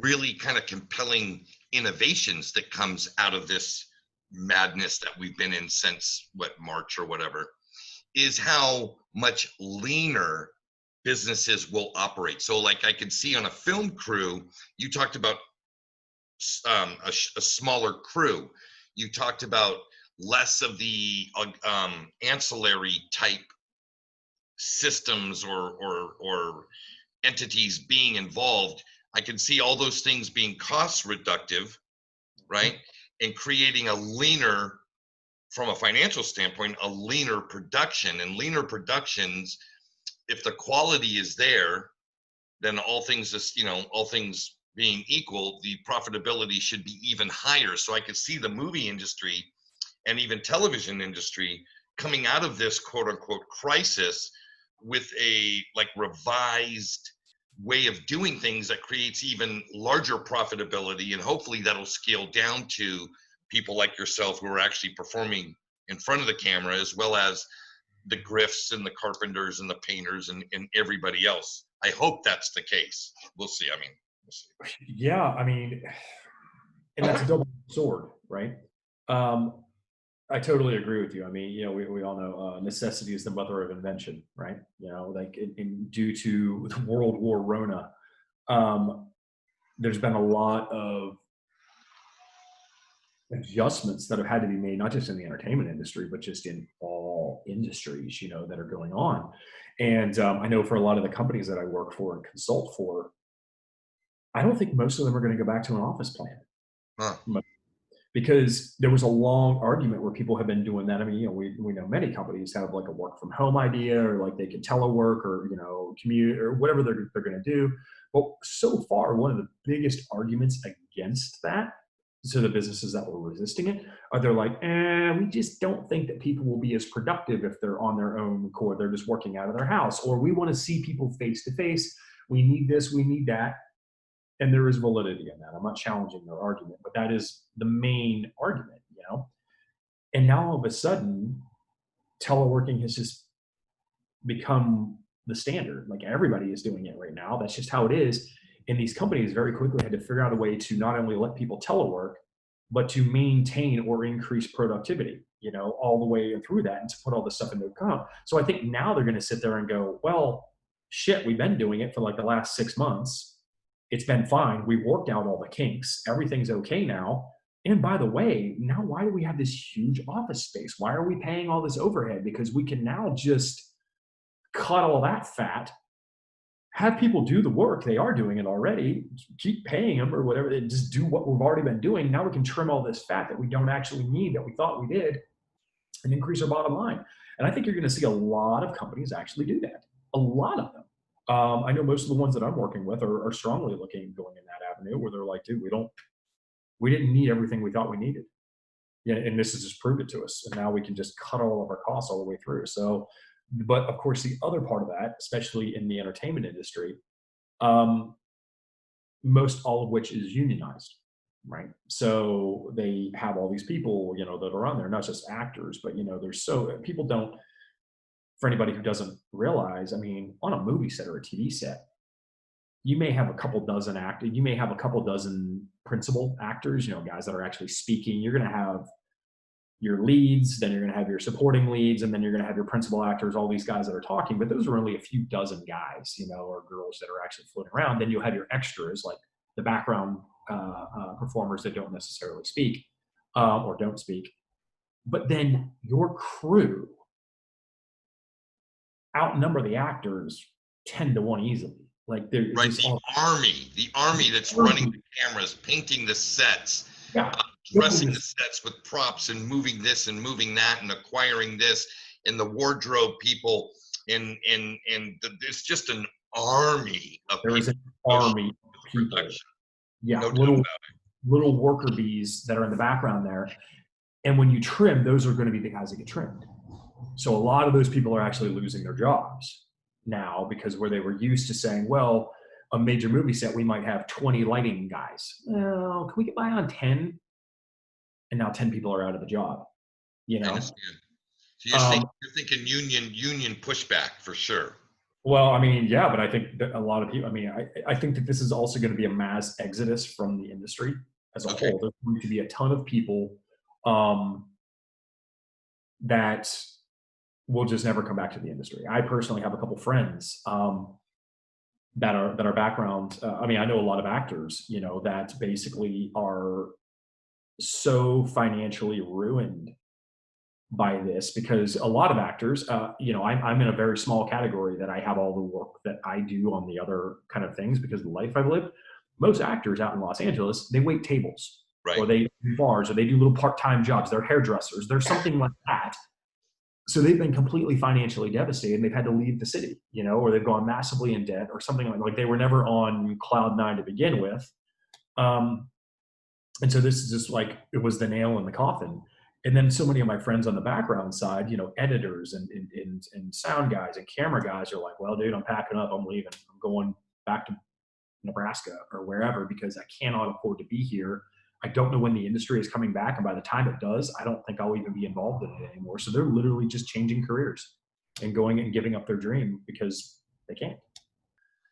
really kind of compelling innovations that comes out of this madness that we've been in since March or whatever, is how much leaner businesses will operate. So like I could see on a film crew, you talked about a smaller crew. You talked about less of the ancillary type systems or entities being involved. I can see all those things being cost reductive, right? And creating a leaner, from a financial standpoint, a leaner production. And leaner productions, if the quality is there, then all things being equal, the profitability should be even higher. So I could see the movie industry and even television industry coming out of this quote unquote crisis with a revised way of doing things that creates even larger profitability, and hopefully that'll scale down to people like yourself who are actually performing in front of the camera, as well as the grifts and the carpenters and the painters and everybody else. I hope that's the case. We'll see. We'll see. Yeah, and that's a double sword, right? I totally agree with you. We all know necessity is the mother of invention, right? Due to the World War Rona, there's been a lot of adjustments that have had to be made, not just in the entertainment industry, but just in all industries, that are going on. And I know for a lot of the companies that I work for and consult for, I don't think most of them are going to go back to an office plan. Huh. Because there was a long argument where people have been doing that. We know many companies have like a work from home idea, or like they can telework or, commute or whatever they're going to do. But so far, one of the biggest arguments against that, so the businesses that were resisting it, are they're like, we just don't think that people will be as productive if they're on their own accord. They're just working out of their house, or we want to see people face to face. We need this, we need that. And there is validity in that. I'm not challenging their argument, but that is the main argument, And now all of a sudden, teleworking has just become the standard. Like everybody is doing it right now. That's just how it is. And these companies very quickly had to figure out a way to not only let people telework, but to maintain or increase productivity, all the way through that, and to put all this stuff into account. So I think now they're going to sit there and go, well, shit, we've been doing it for like the last 6 months. It's been fine. We worked out all the kinks. Everything's okay now. And by the way, now why do we have this huge office space? Why are we paying all this overhead? Because we can now just cut all that fat, have people do the work. They are doing it already. Keep paying them or whatever. And just do what we've already been doing. Now we can trim all this fat that we don't actually need, that we thought we did, and increase our bottom line. And I think you're going to see a lot of companies actually do that. A lot of them. I know most of the ones that I'm working with are strongly looking going in that avenue, where they're like, dude, we didn't need everything we thought we needed. Yeah, and this has just proved it to us. And now we can just cut all of our costs all the way through. So, but of course, the other part of that, especially in the entertainment industry, most all of which is unionized, right? So they have all these people, that are on there, not just actors, but, there's people don't, for anybody who doesn't realize, on a movie set or a TV set, you may have a couple dozen actors, you may have a couple dozen principal actors, guys that are actually speaking. You're going to have your leads, then you're going to have your supporting leads, and then you're going to have your principal actors, all these guys that are talking, but those are only a few dozen guys, or girls that are actually floating around. Then you'll have your extras, like the background performers that don't necessarily speak or don't speak. but then your crew outnumber the actors 10 to 1 easily. Like they're Right, just the army that's running the cameras, painting the sets, dressing the sets with props and moving this and moving that and acquiring this, and the wardrobe people, and it's just an army of there is an people. army of people. Yeah, No doubt about it. little worker bees that are in the background there. And when you trim, those are going to be the guys that get trimmed. So a lot of those people are actually losing their jobs now, because where they were used to saying, well, a major movie set, we might have 20 lighting guys. Well, can we get by on 10? And now 10 people are out of the job, you know? So you're thinking union pushback for sure. Well, I mean, yeah, but I think that a lot of people, I mean, I think that this is also going to be a mass exodus from the industry as a whole. There's going to be a ton of people that will just never come back to the industry. I personally have a couple friends that are background. I mean, I know a lot of actors, you know, that basically are so financially ruined by this, because a lot of actors, you know, I'm in a very small category that I have all the work that I do on the other kind of things because of the life I've lived. Most actors out in Los Angeles, they wait tables, or they do bars, or they do little part-time jobs. They're hairdressers. There's something like that. So they've been completely financially devastated, and they've had to leave the city, you know, or they've gone massively in debt or something like they were never on cloud nine to begin with. And so this is just like, it was the nail in the coffin. And then so many of my friends on the background side, you know, editors and sound guys and camera guys are like, well, dude, I'm packing up. I'm leaving. I'm going back to Nebraska or wherever, because I cannot afford to be here. I don't know when the industry is coming back. And by the time it does, I don't think I'll even be involved in it anymore. So they're literally just changing careers and going and giving up their dream because they can't.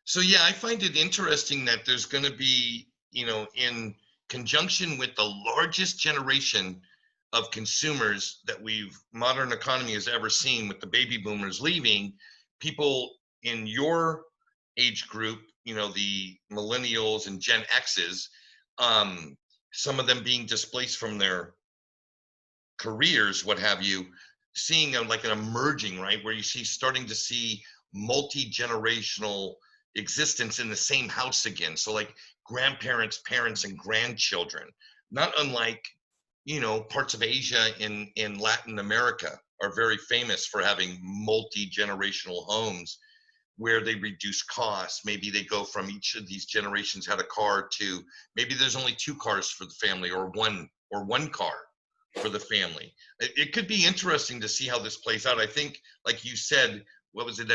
So, yeah, I find it interesting that there's going to be, you know, in conjunction with the largest generation of consumers that modern economy has ever seen, with the baby boomers leaving, people in your age group, you know, the millennials and Gen X's, some of them being displaced from their careers, what have you, seeing like an emerging, right, where you starting to see multi-generational existence in the same house again. So like grandparents, parents, and grandchildren, not unlike, you know, parts of Asia in Latin America are very famous for having multi-generational homes where they reduce costs. Maybe they go from each of these generations had a car to maybe there's only 2 cars for the family, or one car for the family. It could be interesting to see how this plays out. I think, like you said, what was it?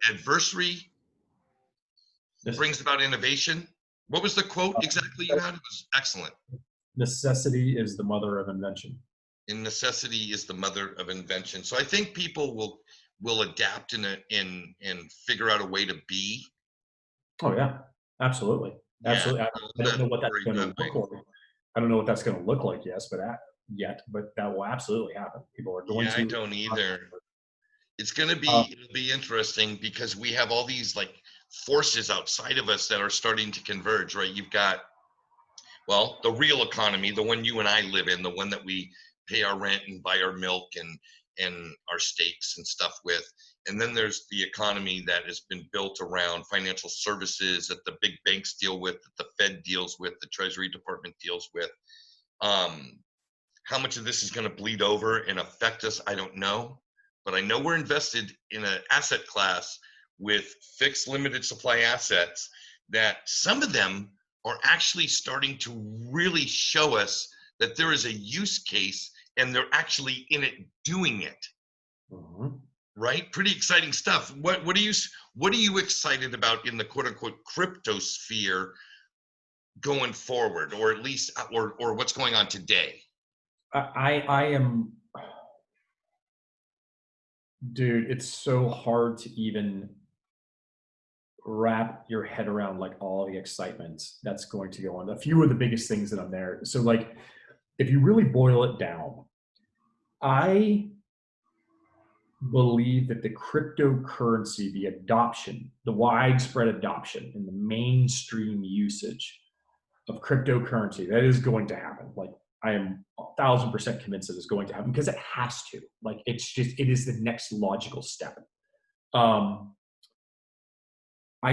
Adversary brings about innovation. What was the quote exactly you had? It was excellent. Necessity is the mother of invention. And necessity is the mother of invention. So I think people will adapt and figure out a way to be. Oh yeah, absolutely. Absolutely. I don't know what that's going to look like. I don't know what that's going to look like, but that will absolutely happen. People are going to. I don't either. It's going to be, it'll be interesting because we have all these like forces outside of us that are starting to converge, right? You've got, well, the real economy, the one you and I live in, the one that we pay our rent and buy our milk and our steaks and stuff with. And then there's the economy that has been built around financial services that the big banks deal with, that the Fed deals with, the Treasury Department deals with. How much of this is going to bleed over and affect us, I don't know. But I know we're invested in an asset class with fixed limited supply assets that some of them are actually starting to really show us that there is a use case and they're actually in it doing it. Mm-hmm. Right? Pretty exciting stuff. What are you excited about in the quote unquote crypto sphere going forward, or at least or what's going on today? I am, dude, it's so hard to even wrap your head around like all the excitement that's going to go on. A few of the biggest things that I'm there. So like, if you really boil it down, I believe that the cryptocurrency, the adoption, the widespread adoption and the mainstream usage of cryptocurrency, that is going to happen. Like, I am 1,000% convinced that it's going to happen because it has to. Like, it is the next logical step. I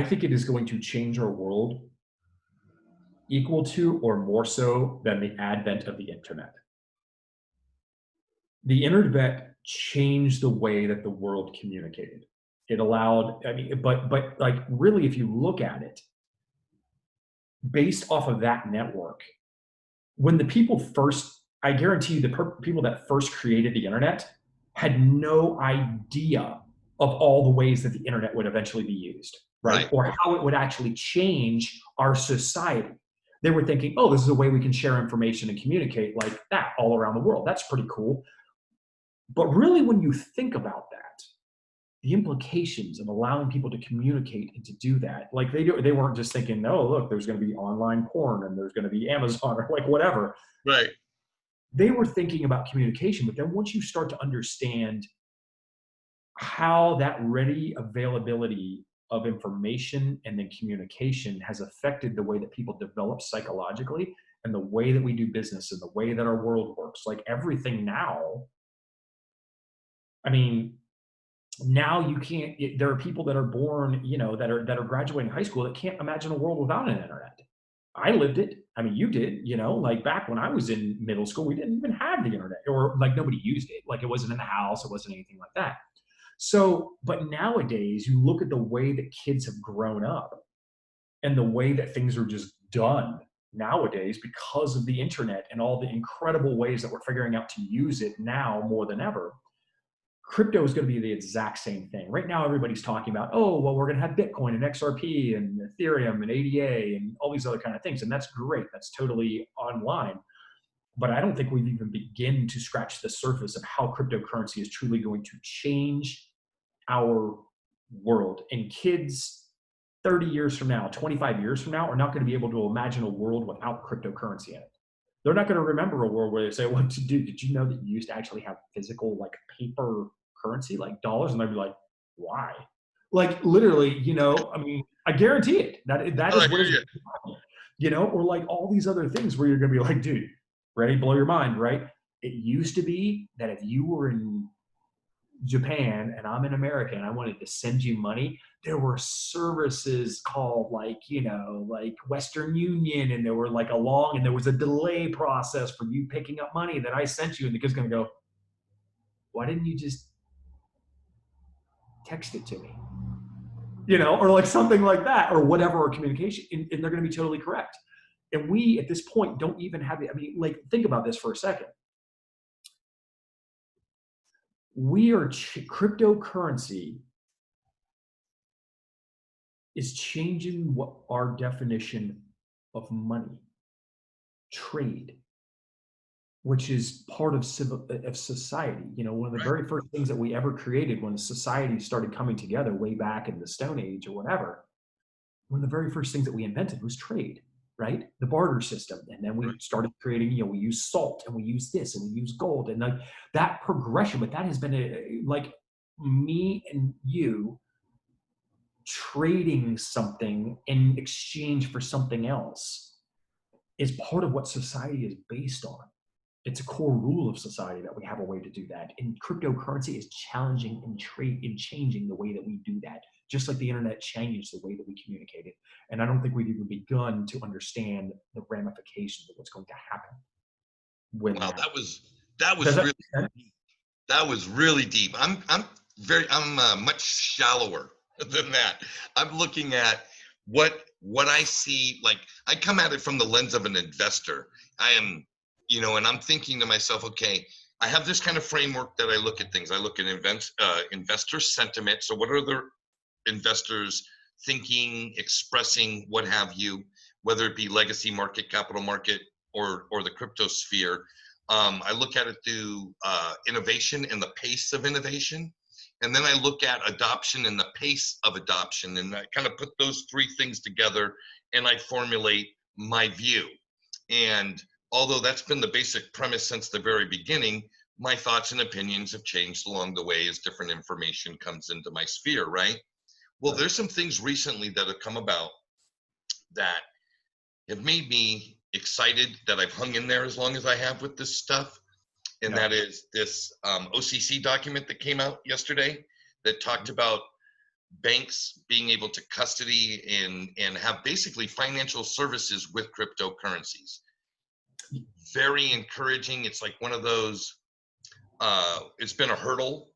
think it is going to change our world equal to or more so than the advent of the internet. The internet changed the way that the world communicated. It allowed, I mean, but like really, if you look at it, based off of that network, when the people first, I guarantee you the people that first created the internet had no idea of all the ways that the internet would eventually be used, right? Or how it would actually change our society. They were thinking, oh, this is a way we can share information and communicate like that all around the world. That's pretty cool. But really, when you think about that, the implications of allowing people to communicate and to do that, like they weren't just thinking, oh, look, there's going to be online porn and there's going to be Amazon or like whatever. Right. They were thinking about communication, but then once you start to understand how that ready availability of information and then communication has affected the way that people develop psychologically and the way that we do business and the way that our world works, like everything now, I mean, now you can't, there are people that are born, you know, that are graduating high school that can't imagine a world without an internet. I lived it. I mean, you did, you know, like back when I was in middle school, we didn't even have the internet, or like nobody used it. Like it wasn't in the house. It wasn't anything like that. So, but nowadays you look at the way that kids have grown up and the way that things are just done nowadays because of the internet and all the incredible ways that we're figuring out to use it now more than ever. Crypto is going to be the exact same thing. Right now, everybody's talking about, oh, well, we're going to have Bitcoin and XRP and Ethereum and ADA and all these other kind of things. And that's great. That's totally online. But I don't think we've even begun to scratch the surface of how cryptocurrency is truly going to change our world. And kids 30 years from now, 25 years from now, are not going to be able to imagine a world without cryptocurrency in it. They're not going to remember a world where they say, what to do? Did you know that you used to actually have physical, like paper currency, like dollars? And they'd be like, why? Like literally, you know, I mean, I guarantee it. That is what is, you know, or like all these other things where you're going to be like, dude, ready? Blow your mind, right? It used to be that if you were in Japan and I'm in America and I wanted to send you money, there were services called like, you know, like Western Union, and there were like and there was a delay process for you picking up money that I sent you, and the kid's gonna go, why didn't you just text it to me? You know, or like something like that, or whatever, or communication, and they're gonna be totally correct. And we at this point don't even have I mean, like, think about this for a second. We are cryptocurrency is changing what our definition of money, trade, which is part of society. You know, one of the very first things that we ever created when society started coming together way back in the Stone Age or whatever, one of the very first things that we invented was trade, right? The barter system. And then we started creating, you know, we use salt and we use this and we use gold, and like that progression. But that has been like me and you trading something in exchange for something else is part of what society is based on. It's a core rule of society that we have a way to do that. And cryptocurrency is challenging and changing the way that we do that, just like the internet changed the way that we communicated. And I don't think we've even begun to understand the ramifications of what's going to happen. Wow, that was really deep. I'm much shallower than that. I'm looking at what I see. Like, I come at it from the lens of an investor. I am, you know, and I'm thinking to myself, okay, I have this kind of framework that I look at things. I look at investor sentiment. So what are the investors thinking, expressing, what have you, whether it be legacy market, capital market, or the crypto sphere. I look at it through innovation and the pace of innovation. And then I look at adoption and the pace of adoption. And I kind of put those three things together and I formulate my view. And although that's been the basic premise since the very beginning, my thoughts and opinions have changed along the way as different information comes into my sphere, right? Well, there's some things recently that have come about that have made me excited that I've hung in there as long as I have with this stuff. And that is this OCC document that came out yesterday that talked about banks being able to custody and have basically financial services with cryptocurrencies. Very encouraging. It's like one of those, it's been a hurdle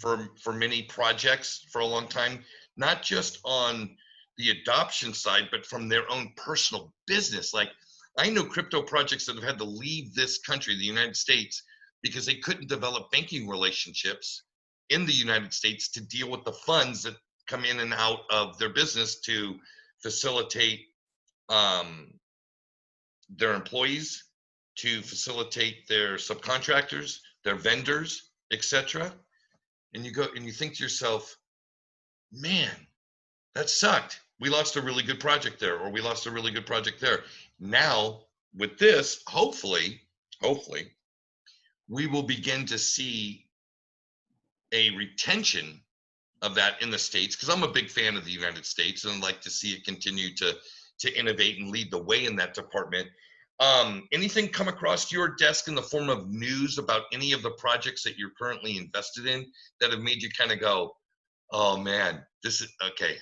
for many projects for a long time, not just on the adoption side, but from their own personal business. Like, I know crypto projects that have had to leave this country, the United States, because they couldn't develop banking relationships in the United States to deal with the funds that come in and out of their business to facilitate their employees, to facilitate their subcontractors, their vendors, etc. And you go and you think to yourself, man, that sucked. We lost a really good project there, or we lost a really good project there. Now, with this, hopefully, we will begin to see a retention of that in the States, because I'm a big fan of the United States and I'd like to see it continue to innovate and lead the way in that department. Anything come across your desk in the form of news about any of the projects that you're currently invested in that have made you kind of go, oh man, this is okay,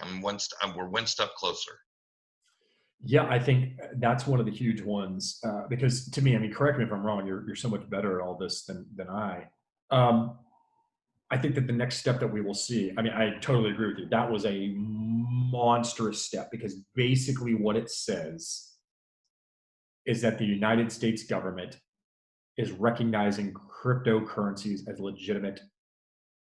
we're one step closer? Yeah, I think that's one of the huge ones, because to me, I mean, correct me if I'm wrong, you're so much better at all this than I. I think that the next step that we will see, I mean, I totally agree with you. That was a monstrous step, because basically what it says is that the United States government is recognizing cryptocurrencies as legitimate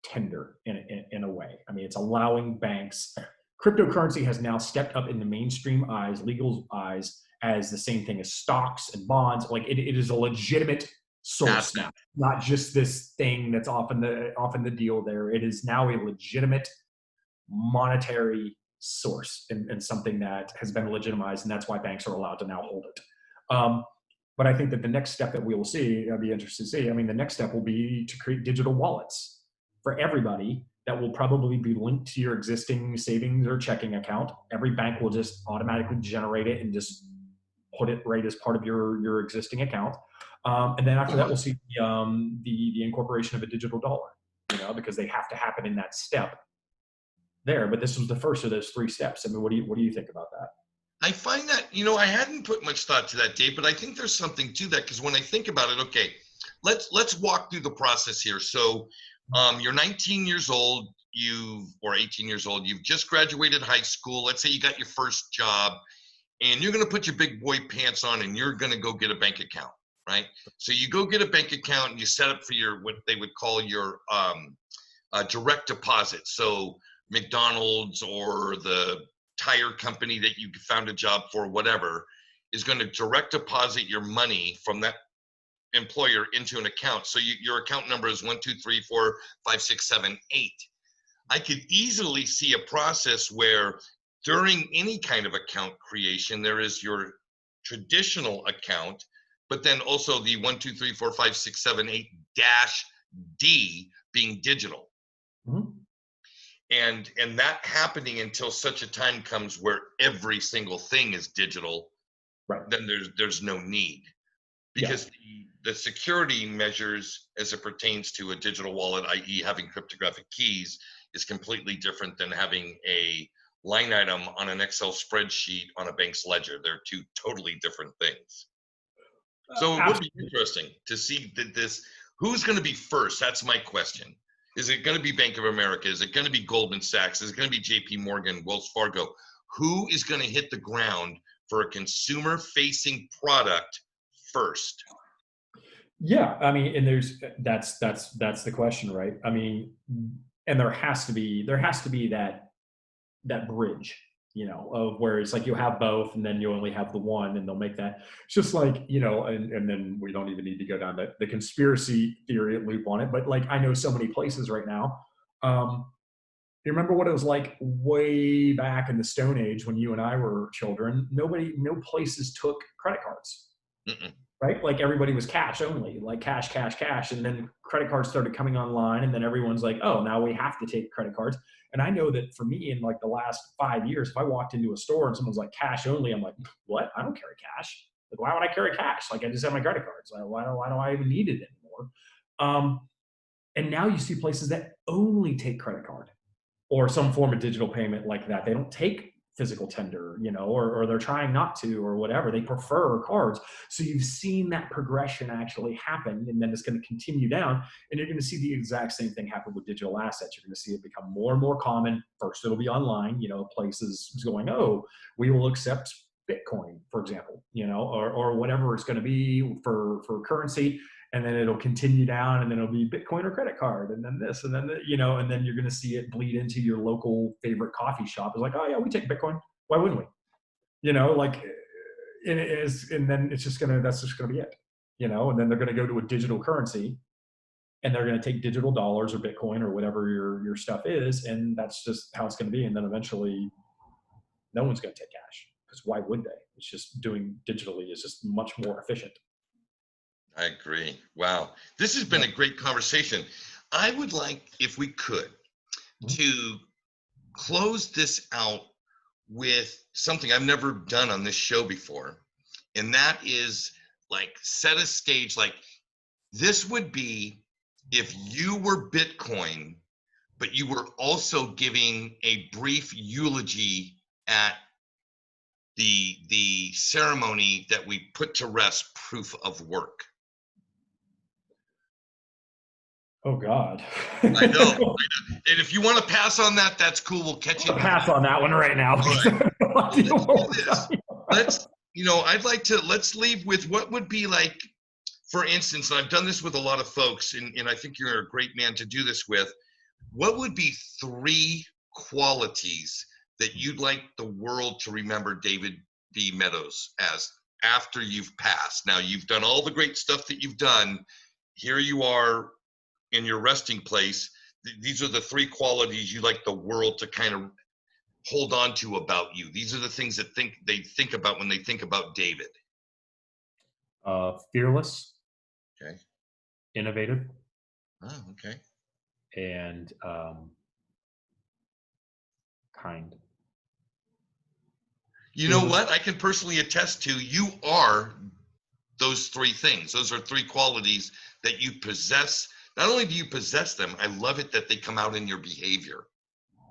tender in a way. I mean, it's allowing banks. Cryptocurrency has now stepped up in the mainstream eyes, legal eyes, as the same thing as stocks and bonds. Like it is a legitimate source now, not just this thing that's often the deal there. It is now a legitimate monetary source and something that has been legitimized, and that's why banks are allowed to now hold it. But I think that the next step that we will see, I'll be interested to see, I mean, the next step will be to create digital wallets for everybody that will probably be linked to your existing savings or checking account. Every bank will just automatically generate it and just put it right as part of your existing account. And then after that, we'll see the incorporation of a digital dollar, because they have to happen in that step there. But this was the first of those three steps. I mean, what do you think about that? I find that, I hadn't put much thought to that, Dave, but I think there's something to that, because when I think about it, okay, let's walk through the process here. So you're 19 years old, or 18 years old, you've just graduated high school. Let's say you got your first job, and you're going to put your big boy pants on and you're going to go get a bank account, right? So you go get a bank account and you set up for your, what they would call your direct deposit. So McDonald's or the tire company that you found a job for, whatever, is going to direct deposit your money from that employer into an account. So your account number is 1, 2, 3, 4, 5, 6, 7, 8. I could easily see a process where during any kind of account creation, there is your traditional account, but then also the 1, 2, 3, 4, 5, 6, 7, 8 -D being digital. Mm-hmm. And that happening until such a time comes where every single thing is digital, right? Then there's no need, because the security measures as it pertains to a digital wallet, i.e. having cryptographic keys, is completely different than having a line item on an Excel spreadsheet on a bank's ledger. They're two totally different things. So it would be interesting to see who's going to be first. That's my question. Is it going to be Bank of America? Is it going to be Goldman Sachs? Is it going to be JP Morgan, Wells Fargo? Who is going to hit the ground for a consumer-facing product first? Yeah, I mean, and that's the question, right? I mean, and there has to be that bridge, of where it's like you have both and then you only have the one, and they'll make that. It's just like, and then we don't even need to go down the conspiracy theory loop on it, but like, I know so many places right now. You remember what it was like way back in the Stone Age when you and I were children? No places took credit cards. Mm-mm. Right? Like everybody was cash only, like cash. And then credit cards started coming online, and then everyone's like, oh, now we have to take credit cards. And I know that for me, in like the last 5 years, if I walked into a store and someone's like cash only, I'm like, what? I don't carry cash. Like, why would I carry cash? Like, I just have my credit cards. Like, why do I even need it anymore? And now you see places that only take credit card or some form of digital payment like that. They don't take physical tender, or they're trying not to, or whatever. They prefer cards. So you've seen that progression actually happen, and then it's going to continue down. And you're going to see the exact same thing happen with digital assets. You're going to see it become more and more common. First, it'll be online, places going, oh, we will accept Bitcoin, for example, or whatever it's going to be for currency. And then it'll continue down, and then it'll be Bitcoin or credit card, and then this, and then and then you're going to see it bleed into your local favorite coffee shop. It's like, oh yeah, we take Bitcoin. Why wouldn't we? It is, and then that's just gonna be it. And then they're going to go to a digital currency, and they're going to take digital dollars or Bitcoin or whatever your stuff is, and that's just how it's going to be. And then eventually, no one's going to take cash, because why would they? It's just doing digitally is just much more efficient. I agree. Wow. This has been a great conversation. I would like, if we could, to close this out with something I've never done on this show before. And that is like set a stage. Like this would be if you were Bitcoin, but you were also giving a brief eulogy at the ceremony that we put to rest Proof of Work. Oh God. I know. And if you want to pass on that, that's cool. We'll catch you. Pass on that one right now. Let's let's leave with what would be like, for instance, and I've done this with a lot of folks, and I think you're a great man to do this with. What would be 3 qualities that you'd like the world to remember David B. Meadows as after you've passed? Now, you've done all the great stuff that you've done. Here you are in your resting place. These are the 3 qualities you like the world to kind of hold on to about you. These are the things that they think about when they think about David. Fearless. Okay. Innovative. Oh, okay. And kind. You know what? I can personally attest to, you are those 3 things. Those are 3 qualities that you possess. Not only do you possess them, I love it that they come out in your behavior.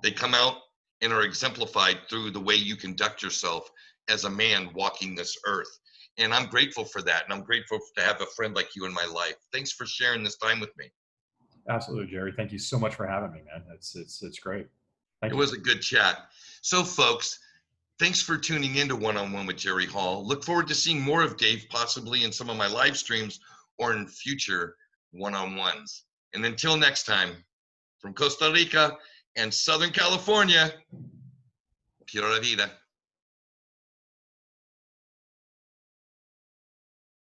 They come out and are exemplified through the way you conduct yourself as a man walking this earth. And I'm grateful for that. And I'm grateful to have a friend like you in my life. Thanks for sharing this time with me. Absolutely, Jerry. Thank you so much for having me, man. It's great. Thank you. It was a good chat. So folks, thanks for tuning into One-on-One with Jerry Hall. Look forward to seeing more of Dave, possibly in some of my live streams or in future one-on-ones. And until next time, from Costa Rica and Southern California, Pura Vida.